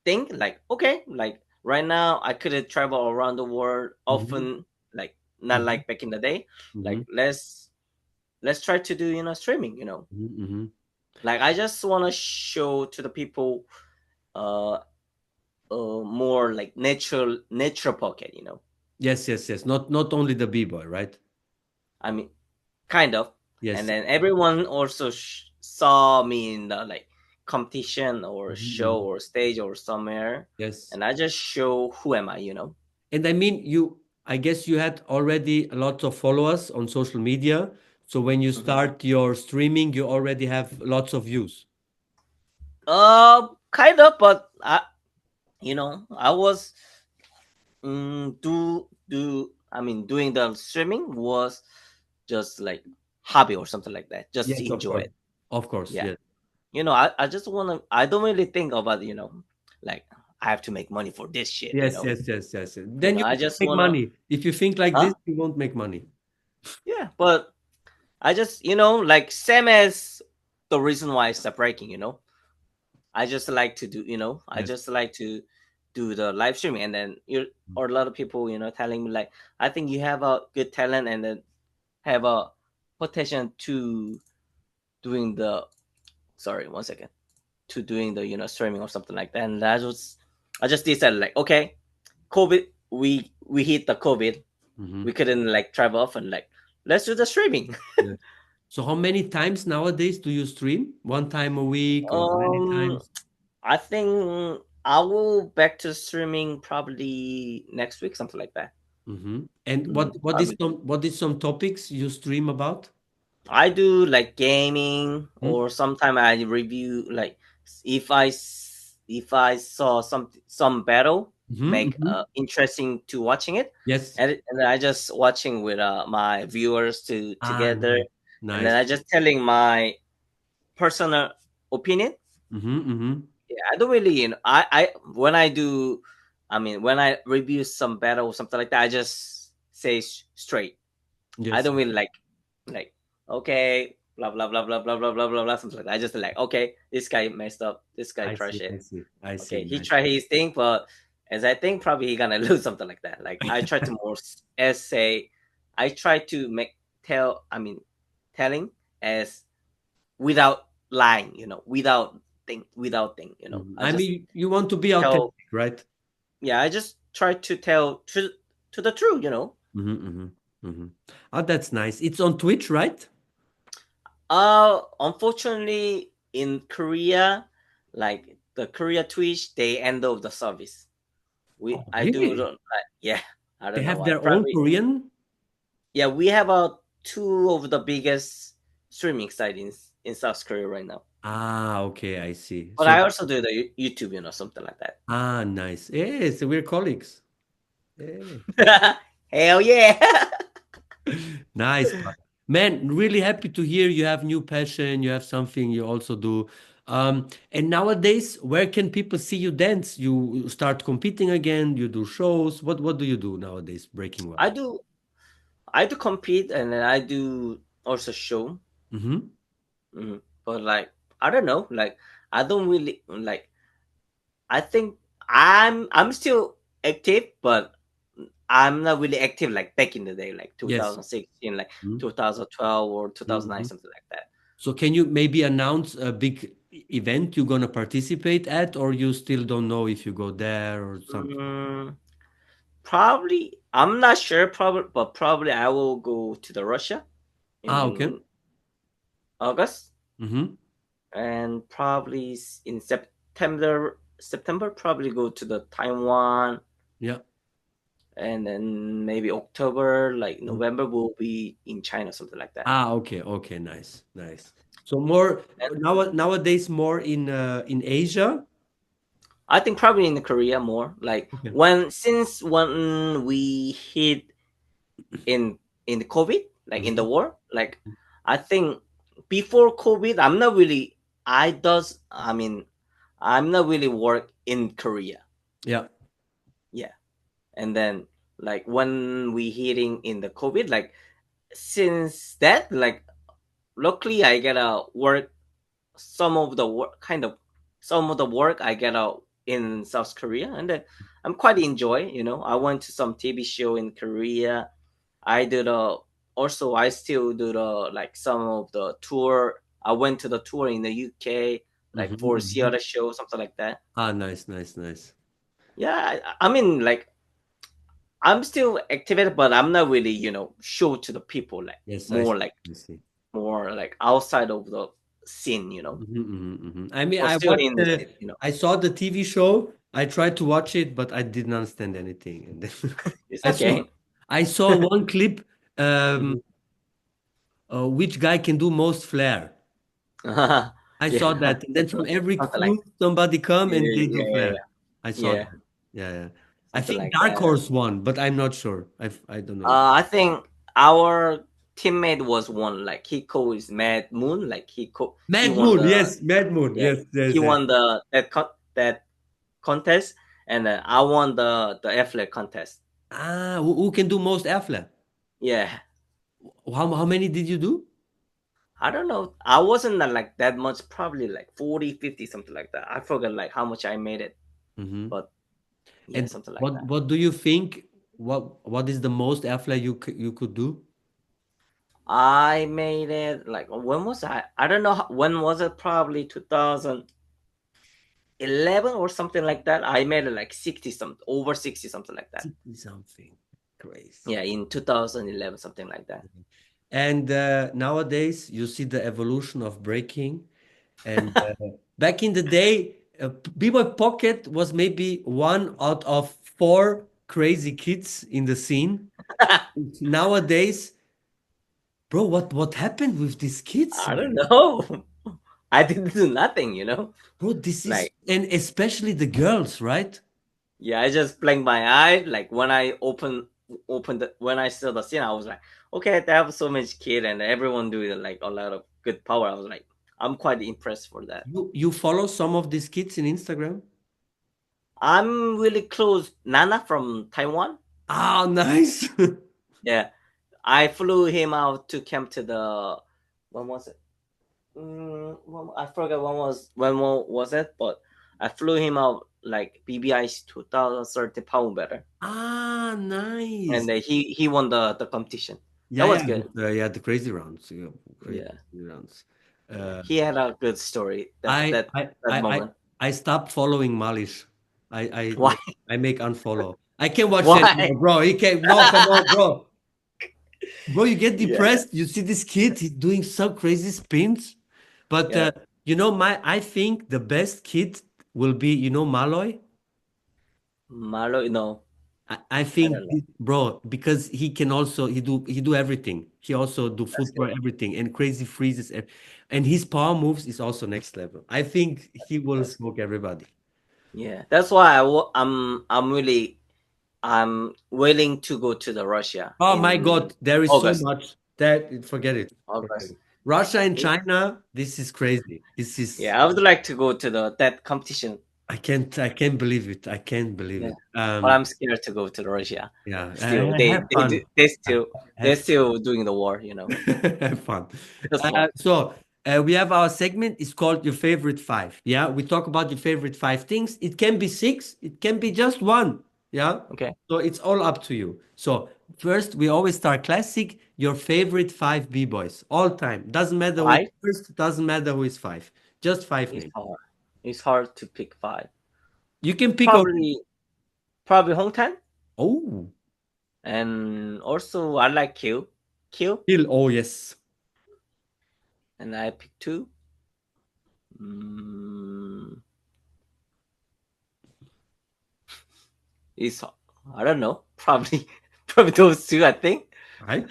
think like, okay, like right now I could travel around the world
Hmm.
often, like not
Hmm.
like back in the day.
Hmm.
Like let's try to do streaming.
Hmm.
Like I just want to show to the people uh more like natural pocket.
Yes, yes, yes. Not only the b-boy, right?
I mean, kind of. And
Yes.
then everyone also saw me in the like competition or show
Hmm.
or stage or somewhere,
Yes.
and I just show who am I.
And I mean, I guess you had already a lot of followers on social media. So when you
Mhm.
start your streaming, you already have lots of views.
Kind of, but I was I mean doing the streaming was just like hobby or something like that, just to
Yes, of
enjoy
course.
it.
Of course,
Yeah,
yes.
I just wanna. I don't really think about like I have to make money for this shit.
Yes, yes, yes, yes, yes. Then you
I
won't
just
make
wanna.
money. If you think like this,
Huh?
you won't make money.
Yeah, but I just like same as the reason why I start breaking. I just like to do. I
Yes.
just like to do the live streaming, and then or a lot of people telling me like, I think you have a good talent, and then have a potential to doing the sorry, one second, to doing the streaming or something like that. And I just decided like, okay, COVID, we hit the COVID,
Hmm.
we couldn't like travel off, and like let's do the streaming.
Yes. So how many times nowadays do you stream? One time a week or many
um
times?
I think I will back to streaming probably next week, something like that.
Hmm. And
Probably.
what is some topics you stream about?
I do like gaming,
Hmm?
or sometimes I review like if I saw some battle
Hmm.
make
Hmm.
interesting to watching it,
Yes.
and I just watching with my viewers
Ah,
together,
nice.
and then
Nice.
I just telling my personal opinion.
Hmm. Hmm.
Yeah, I don't really I when I do, I mean when I review some battle or something like that, I just say straight. I
Yes.
don't really like, okay, blah blah blah blah blah blah blah blah blah something like that. I just like, okay, this guy messed up, this guy
I
trash
see,
it.
I see, I see.
Okay, he
Nice.
tried his thing, but as I think probably he gonna lose something like that. Like I try to more essay. I try to make telling as without lying, without thing. I
I
just
mean, you want to be
tell.
authentic, right?
Yeah, I just try to tell to the truth.
Mm-hmm, mm-hmm, mm-hmm. Oh, that's nice. It's on Twitch, right?
Unfortunately, in Korea, like the Korea Twitch, they end of the service.
Oh,
I do
really?
like, yeah. I
They
don't know
have
why.
their own
Probably,
Korean?
yeah. We have two of the biggest streaming sites in South Korea right now.
Ah, okay, I see.
But
So,
I also do the YouTube, something like
nice. Yeah, so we're colleagues. Yeah.
that. Hell yeah!
Nice. Man, really happy to hear you have new passion, you have something you also do. And nowadays, where can people see you dance? You start competing again, you do shows. What do you do nowadays, breaking wise?
I do I do compete and then I do also show.
Mm-hmm.
But like I don't know, like I don't really like. I think I'm still active, but I'm not really active like back in the day, like
Yes.
2016, like
Mm-hmm.
2012 or 2009,
Mm-hmm.
something like that.
So can you maybe announce a big event you're gonna participate at, or you still don't know if you go there or something?
Mm, Probably, I'm not sure, but probably I will go to the Russia
Ah, okay.
in August,
Mm-hmm.
and probably in September probably go to the Taiwan,
Yeah.
and then maybe October, like
Mm.
November, will be in China, something like that.
Ah, okay, okay, nice, nice. So more nowadays more in Asia.
I think probably in Korea more. Like
Okay.
when we hit in the COVID, like in the
Mhm.
war, like I think before COVID, I'm not really work in Korea.
Yeah.
Yeah. And then like when we hitting in the COVID, like since that, like luckily I get a work some of the work kind of some of the work I get out in South Korea, and then I'm quite enjoy. I went to some TV show in Korea. I did a also I still do the like some of the tour. I went to the tour in the UK,
Mhm,
like for
mhm.
Seattle show, something like that.
Ah, nice, nice, nice.
Yeah, I mean like I'm still activated, but I'm not really show to the people like
Yes, I see.
more like
I see.
more like outside of the scene,
Mhm, mhm, mhm. I mean,
or still in the scene.
I saw the TV show. I tried to watch it, but I didn't understand anything. And then
It's
I saw,
okay.
I saw one clip.
Mhm.
Which guy can do most flair? I saw
Yeah,
that. And then from every
something like
crew, somebody come and
yeah,
they do
yeah,
flair.
yeah,
I saw
yeah,
that. Yeah, yeah. I
something
think
like
Dark
that.
Horse won, but I'm not sure. I don't know.
I think our teammate was one like he is Mad Moon, like he
Mad
won
Moon,
the
yes, Mad Moon,
yeah
yes,
he
yes, yes.
won that contest, and I won the athletic contest.
Ah, who can do most airflare?
Yeah,
How many did you do?
I don't know. I wasn't like that much, probably like 40, 50, something like that. I forgot like how much I made it,
Hmm.
but yeah,
And
something like
what
that.
what do you think? What is the most airflare you could do?
I made it like when was I? I don't know when was it. Probably 2011 or something like that. I made it like 60 something, over 60 something like that.
60 something. Crazy.
Yeah, in 2011 something like that.
And nowadays, you see the evolution of breaking. And back in the day, B-Boy Pocket was maybe one out of four crazy kids in the scene. Nowadays, bro, what happened with these kids,
I don't
man?
know. I didn't do nothing.
Bro, this is,
Like
and especially the girls, right?
yeah, I just blinked my eye. Like when I opened when I saw the scene, I was like, okay, they have so much kid and everyone do like a lot of good power. I was like, I'm quite impressed for that.
You follow some of these kids in Instagram?
I'm really close. Nana from Taiwan.
Ah, nice.
Yeah, I flew him out to camp to the when was it? I forgot when was it, but I flew him out like BBI's 2030 pound better,
Ah, nice.
and he won the competition. That
Yeah,
was
yeah,
good.
yeah, the crazy rounds, yeah, crazy
Yeah,
rounds.
yeah.
Uh,
He had a good story that
I,
that
I,
that
I, I,
moment.
I stopped following Malish.
Why?
I make unfollow. I can't watch that
Why?
anymore, bro. He can't. No, come on, bro. Bro, you get
Yeah,
depressed. You see this kid, he's doing some crazy spins. But
yeah.
I think the best kid will be, Malloy.
Marlo, no,
I
I
think,
don't know.
bro, because he do everything. He also do
That's good.
footwork, everything, and crazy freezes, and his power moves is also next level. I think he will
That's
smoke everybody.
Yeah. That's why I'm willing to go to the Russia
Oh my
in
God, there is so
August.
much that forget it. Forget
August.
it. Russia and
It,
China, this is crazy. This is
yeah, I would like to go to the that competition.
I can't believe it. I can't believe
Yeah,
it.
but I'm scared to go to Russia.
Yeah,
Still,
have fun.
they're
Have
still doing the war. You know,
have fun.
that's fun.
We have our segment. It's called Your Favorite Five. Yeah, we talk about your favorite five things. It can be six. It can be just one. Yeah.
Okay,
So it's all up to you. So first, we always start classic. Your favorite five b-boys all time. Doesn't matter who is
five
first. Doesn't matter who is five. Just five
is
names.
hard. It's hard to pick five.
You can pick on.
Probably, probably Hongtan,
Oh,
and also I like Q,
Hill. Oh yes.
and I pick two. Mm, is I don't know. Probably, probably those two. I think.
Right.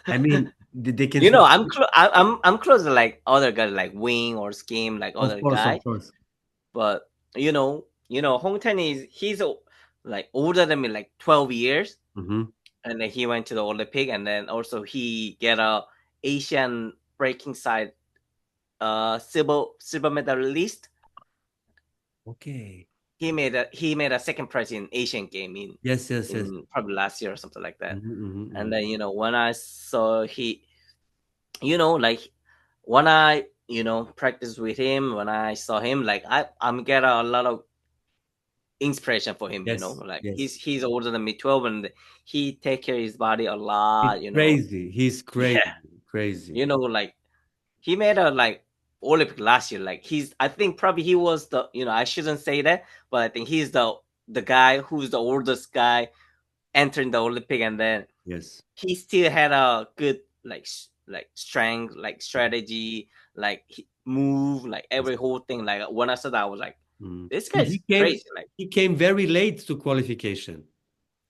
I mean, they can
You know,
smoke.
I'm close to like other guys like Wing or Scheme, like
Of
other
course, of
guys.
course.
But Hong Ten like older than me, like 12 years,
Hmm.
and then he went to the Olympic, and then also he get a Asian breaking side silver medalist.
Okay.
He made a second prize in Asian game
Yes, yes, yes.
in probably last year or something like that.
Mhm, mhm,
And
mhm.
then when I saw like when I practice with him, when I saw him, like I'm get a lot of inspiration for him.
Yes,
Like he's
yes.
he's older than me 12, and he take care of his body a
It's
lot.
crazy. He's crazy,
Yeah,
crazy.
like he made a like Olympic last year. Like I think probably he was the I shouldn't say that, but I think he's the guy who's the oldest guy entering the Olympic, and then
Yes.
he still had a good like strength, like strategy, like move, like
Yes.
every whole thing. Like when I saw that, I was like,
Mm.
this
And
guy's crazy. Like
he came very late to qualification.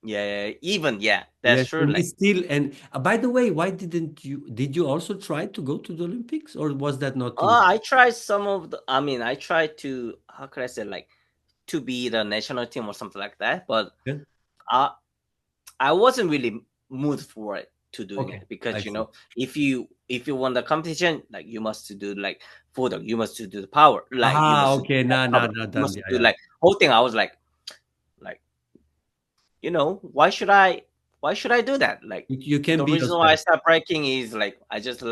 yeah, even yeah, that's
Yes,
true.
and he
Like
still and by the way, why did you also try to go to the Olympics or was that not too?
I tried some of the. I mean, I tried to how could I say like to be the national team or something like that, but
Yeah?
I I wasn't really moved for it to doing
Okay,
it
I
because
see.
if you won the competition, like you must to do like photo, you must to do the power, like you
Ah,
must to do
okay,
that
nah, nah,
cover,
nah,
you
done.
must
Yeah,
do
yeah.
like whole thing. I was like why should I do that? Like
You can
the
be
reason why I
yourself.
stopped breaking is like I just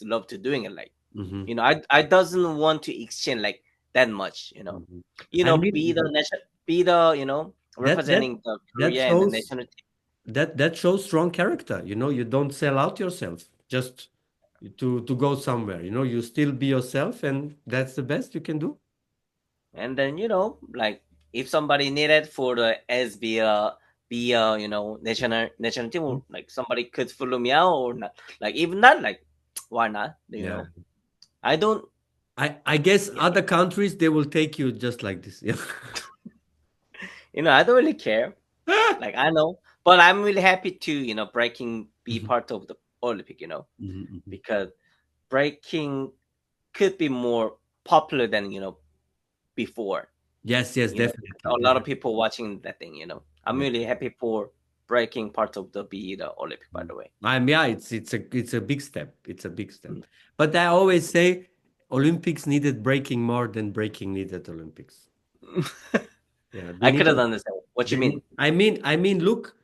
love to doing it. Like
Hmm.
I doesn't want to exchange like that much.
Hmm. I
Be
mean,
the nation, be the
that that
representing the
that
Korea and the
shows
national team.
that shows strong character. You don't sell out yourself just to go somewhere. You still be yourself, and that's the best you can do.
And then like if somebody needed for the as be a national team,
Mhm.
or like somebody could follow me out or not, like even that, like why not?
Yeah.
I don't.
I guess
Yeah,
other countries they will take you just like this. Yeah.
I don't really care. Like I know, but I'm really happy to breaking be
Mhm,
part of the Olympic.
mhm, mhm.
Because breaking could be more popular than before.
Yes, yes,
A
definitely,
lot of
definitely.
people watching that thing. I'm
Yeah.
really happy for breaking part of the Olympic, by
Mm.
the way.
Yeah, it's a big step. It's a big step.
Mm.
But I always say Olympics needed breaking more than breaking needed Olympics. Yeah, they
I
need.
couldn't understand what you mean.
I mean, look,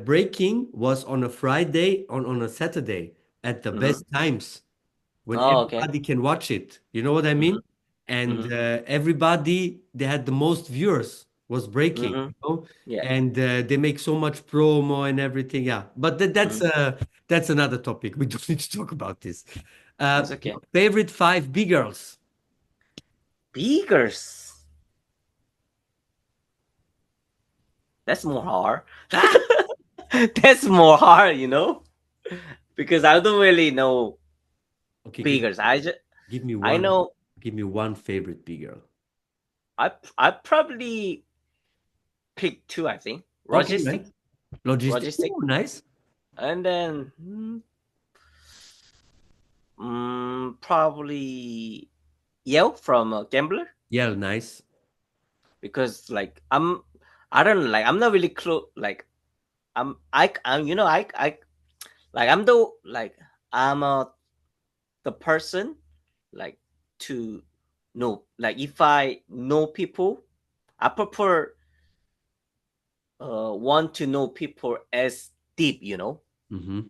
breaking was on a Friday, on a Saturday at the
Hmm.
best times. when
Oh, okay.
everybody can watch it. You know what I mean?
Mm-hmm.
And
Mm-hmm.
everybody, they had the most viewers was breaking,
Mm-hmm.
you know,
Yeah.
and they make so much promo and everything. Yeah, but
Mm-hmm.
that's another topic. We don't need to talk about this.
It's okay.
Your favorite five B girls?
Beakers. That's more hard. That's more hard, because I don't really know
Okay,
beakers.
give me
I
one.
know
Give me one favorite B girl.
I probably pick two. I think
Okay,
logistic,
nice. Logistic.
logistic,
Oh, nice.
and then probably Yale from Gambler,
Yeah, nice.
because like I don't know, like I'm not really close. Like I'm like I'm the like I'm the person like to know, like if I know people, I prefer want to know people as deep,
Mm-hmm.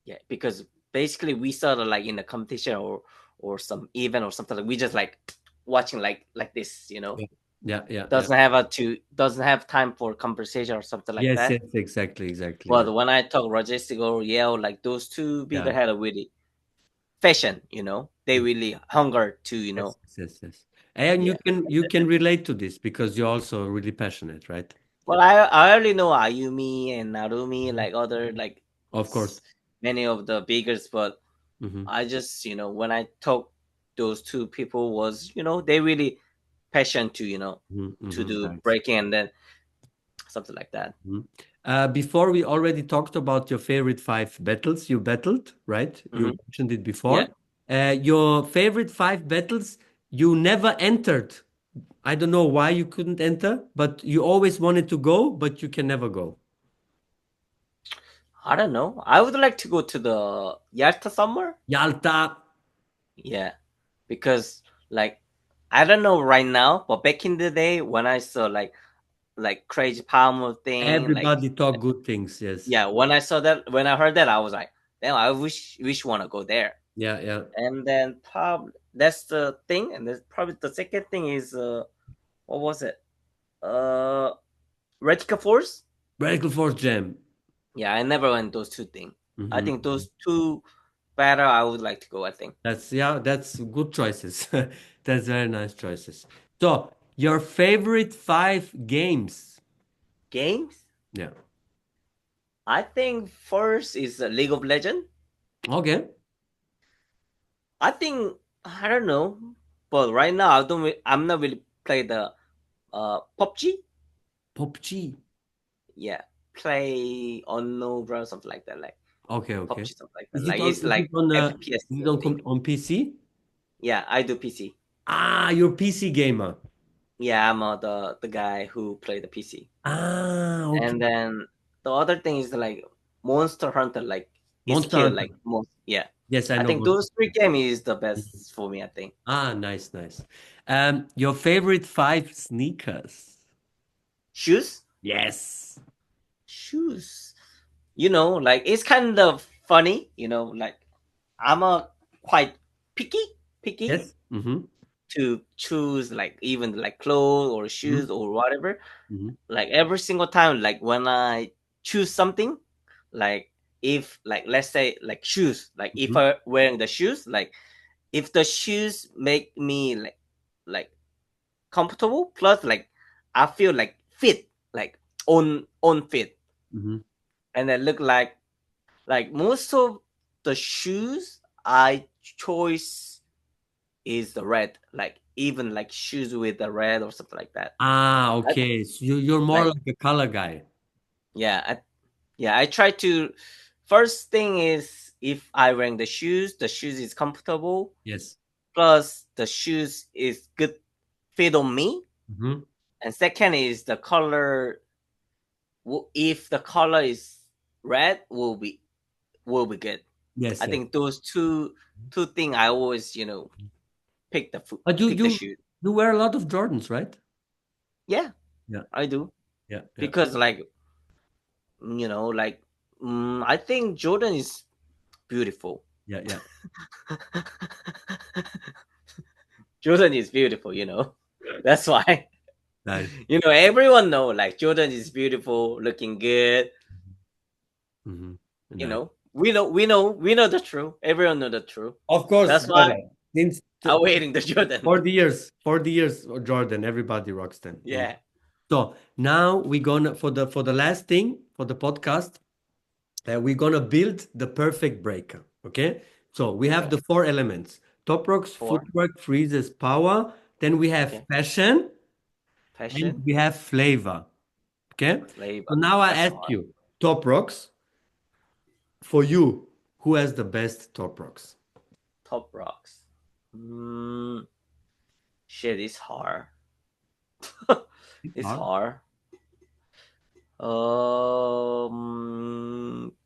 yeah, because basically we sort of like in a competition or some event or something, like we just like watching like this,
Yeah, yeah, yeah, yeah.
doesn't have time for conversation or something like
Yes,
that.
yes, exactly, exactly. Yeah,
But when I talk logistic or Yale, like those two bigger
yeah.
had a really fashion, they
Mm.
really hunger to
Yes, yes, yes, yes. And
yeah.
you can relate to this because you're also really passionate, right?
Well, I only know Ayumi and Narumi,
Mhm.
like other like
Of course.
s- many of the biggers, but
Mm-hmm.
I just when I talk those two people was they really passion to
Mm-hmm.
to
Mm-hmm.
do
Nice.
breaking and then something like that.
Mhm. Before we already talked about your favorite five battles you battled, right? You
Hmm.
mentioned it
Yeah,
before. Your favorite five battles you never entered. I don't know why you couldn't enter, but you always wanted to go, but you can never go.
I don't know. I would like to go to the Yalta somewhere.
Yalta.
Yeah, because like I don't know right now, but back in the day when I saw like crazy power thing, like
Everybody talk good things. Yes.
yeah, when I heard that, I was like, damn, I wish want to go there.
Yeah, yeah.
And then probably that's the thing, and there's probably the second thing is what was it? Uh, Retica Force.
Radical Force Jam.
Yeah, I never went those two things. I think
Hmm.
those two better. I would like to go. I think
That's yeah, that's good choices. That's very nice choices. So, your favorite five games?
games.
Yeah.
I think first is League of Legend.
Okay.
I think I don't know, but right now I'm not really play the PUBG.
PUBG.
Yeah, play unknown or something like that, like
Okay, okay.
PUBG, something like that. Like it's like FPS
Is it on
thing.
on PC?
Yeah, I do PC.
Ah, you're PC gamer.
Yeah, I'm the guy who play the PC.
Ah, okay.
And then the other thing is like Monster Hunter, like it's
Monster
kill
Hunter.
like most. Yeah,
Yes, I
I
know
think
Monster
those three games is the
Hunter.
best for me. I think
Ah, nice, nice. Your favorite five sneakers?
shoes,
Yes.
shoes. Like it's kind of funny. Like I'm a quite picky, picky
Yes. Mm-hmm.
to choose like even like clothes or
Mm-hmm.
shoes or whatever.
Mm-hmm.
Like every single time, like when I choose something, like if like let's say like shoes, like if
Mm-hmm.
I wearing the shoes, like if the shoes make me like comfortable, plus like I feel like fit, like on fit,
Mm-hmm.
and then look like most of the shoes I choose is the red, like even like shoes with the red or something like that.
Ah,
I,
okay. So you're more
like
like a color guy.
yeah, I try to. First thing is if I wearing the shoes is comfortable.
Yes.
Plus the shoes is good fit on me.
Mm-hmm.
And second is the color. If the color is red, will be good.
Yes,
I
yes.
think those two things I always
But
pick the shoes.
you wear a lot of Jordans, right?
Yeah,
Yeah,
I do,
yeah, yeah.
because like like I think Jordan is beautiful.
Yeah, yeah.
Jordan is beautiful, you know. That's why.
Nice.
You know, everyone know like Jordan is beautiful, looking good.
Hmm.
You
Nice.
know, we know the truth. Everyone know the truth.
Of course,
That's why
brother. Since
I'm wearing the Jordan.
40 years, Jordan, everybody rocks them. Mm.
Yeah.
So now we're gonna for the last thing for the podcast, we're gonna build the perfect breaker. Okay. So we have
Okay.
the four elements: top rocks,
Four.
footwork, freezes, power. Then we have
Okay.
fashion and
Passion.
we have flavor. Okay.
Flavor.
So now I
That's
ask
hard.
you, top rocks for you, who has the best top rocks?
Top rocks. Shit, it's hard. It's
Huh?
hard.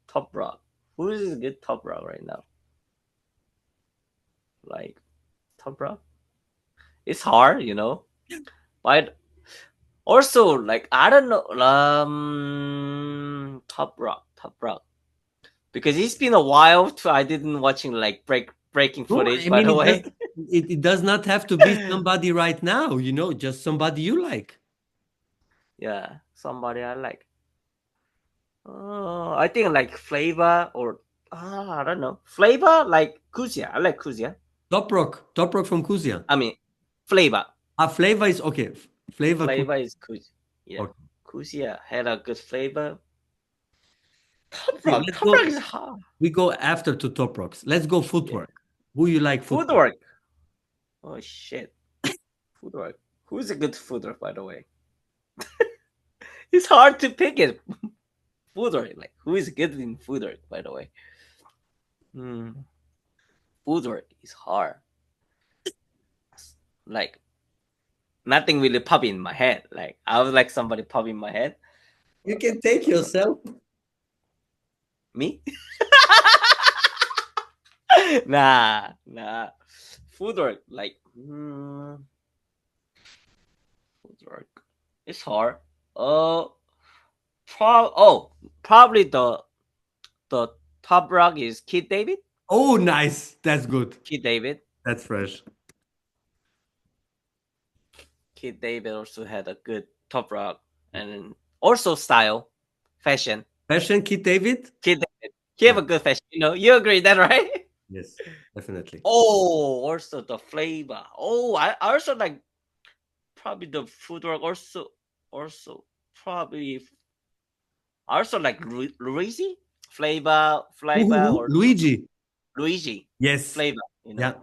Top rock. Who is a good top rock right now? Like top rock. It's hard, you know. But also, like I don't know. Top rock. Because it's been a while too. I didn't watching like breaking
No,
footage.
I
By
mean
the way.
it does not have to be somebody right now, just somebody you like.
Yeah, somebody I like. I think like flavor or I don't know flavor like Kuzia. I like Kuzia.
Top rock from Kuzia.
I mean flavor.
Flavor is okay. Flavor
Flavor
Kuzia.
is Kuzia. Yeah,
Okay.
Kuzia had a good flavor.
Okay, let's
Top rock
go.
is hard.
We go after to top rocks. Let's go
Yeah,
footwork. Who you like footwork?
footwork. Oh shit, footwork. Who's a good footwork by the way? It's hard to pick it. Footwork, like who is good in footwork by the way? Hmm. Footwork is hard. Like nothing really pop in my head. Like I was like somebody pop in my head.
You can take yourself.
Me? Nah. Footwork, like footwork. It's hard. Uh, probably the top rock is Kid David.
Oh, nice. That's good.
Kid David.
That's fresh.
Kid David also had a good top rock and also style, fashion.
Fashion Kit David?
Kid David. He have
Yeah.
a good fashion. You know, you agree that right?
Yes, definitely.
Oh, also the flavor. Oh, I also like probably the footwork. Also probably also like Luigi flavor or
Luigi.
Luigi
Yes.
flavor. You know,
Yeah.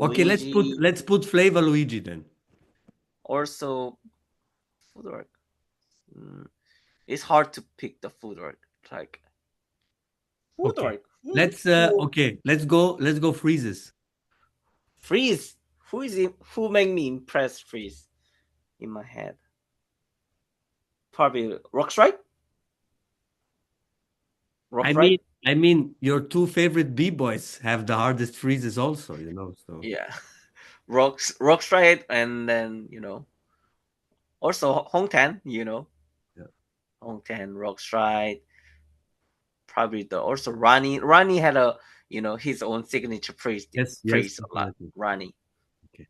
Okay,
Luigi
let's put flavor Luigi then.
also footwork. Mm, it's hard to pick the footwork. Like
Okay.
footwork. Who
Let's go freezes.
freeze? Who is it? Who make me impress freeze in my head? Probably Rockstrike.
I
Rockstrike.
mean, I mean, your two favorite B-boys have the hardest freezes also, so
Yeah, Rockstrike, and then also Hongtan.
yeah.
Hongtan, Rockstrike. Probably the also Ronnie. Ronnie had a his own signature
Yes,
praise a lot.
definitely.
Ronnie.
Okay.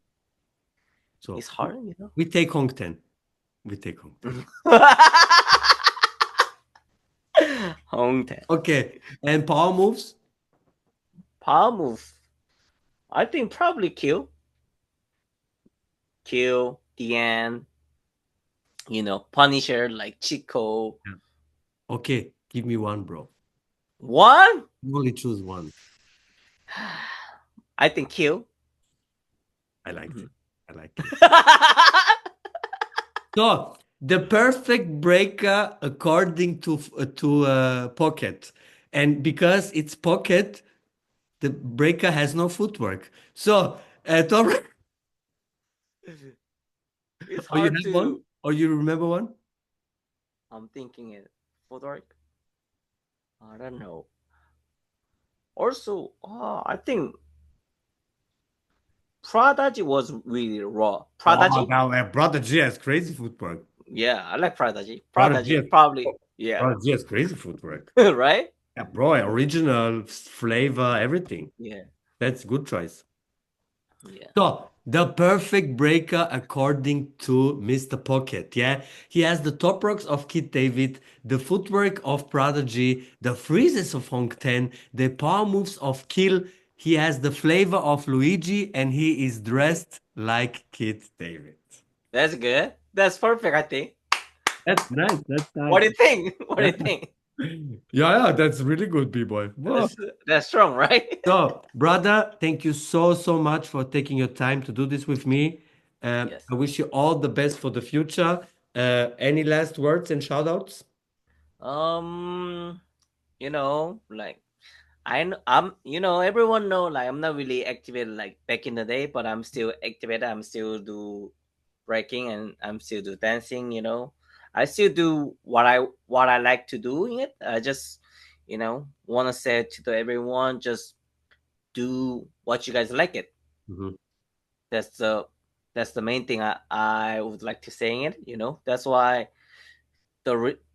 So
It's hard.
we take Hong Ten. We take Hong Ten.
Hongtan.
Okay. And power moves?
Power move. I think probably kill the end. Punisher like Chico.
Yeah. Okay, give me one, bro.
One.
You only choose one.
I think kill.
I liked
Mhm.
it. I like it. So the perfect breaker according to Pocket, and because it's Pocket, the breaker has no footwork. So Tom,
It's
or you
hard
have one,
to.
or you remember one?
I'm thinking it. Footwork. I don't know. Also, I think Prodigy was really raw.
Oh,
Prodigy?
now Brother G has crazy footwork.
Yeah, I like Prodigy.
Brother G
Prodigy,
has,
probably. Yeah,
Brother G has crazy footwork.
right?
Yeah, bro, original flavor, everything.
Yeah,
That's good choice.
yeah.
So, the perfect breaker according to Mr. Pocket, yeah? He has the top rocks of Kid David, the footwork of Prodigy, the freezes of Hong Ten, the power moves of Kill. He has the flavor of Luigi, and he is dressed like Kid David.
That's good. That's perfect, I think.
That's nice. That's
What
nice.
do you think? What do
Yeah,
you think?
yeah, that's really good, B-boy. Whoa.
That's that's strong, right?
So, brother, thank you so, so much for taking your time to do this with me.
Yes.
I wish you all the best for the future. Any last words and shout outs?
Um, like everyone know like I'm not really activated like back in the day, but I'm still activated. I'm still do breaking and I'm still do dancing. I still do what I like to do in it. I just want to say to everyone, just do what you guys like it.
Mhm.
That's the that's the main thing I would like to say in it. That's why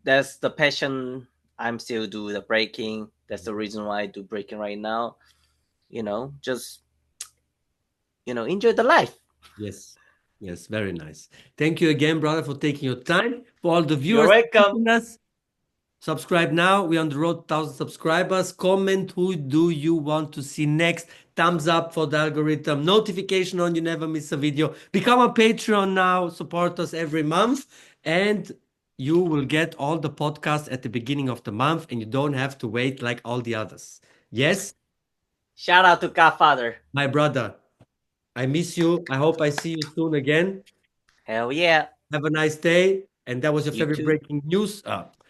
that's the passion. I'm still do the breaking. That's the reason why I do breaking right now. Just enjoy the life.
Yes, yes, very nice. Thank you again, brother, for taking your time. For all the
You're
viewers
welcome.
watching us, subscribe now. We're on the road to 1,000 subscribers. Comment who do you want to see next. Thumbs up for the algorithm. Notification on you never miss a video. Become a Patreon now. Support us every month. And you will get all the podcasts at the beginning of the month and you don't have to wait like all the others. Yes,
Shout out to Godfather.
my brother. I miss you. I hope I see you soon again.
Hell yeah.
Have a nice day. And that was your
You
favorite
too.
breaking news.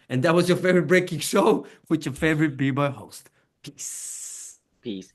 And that was your favorite breaking show with your favorite B-boy host. Peace.
Peace.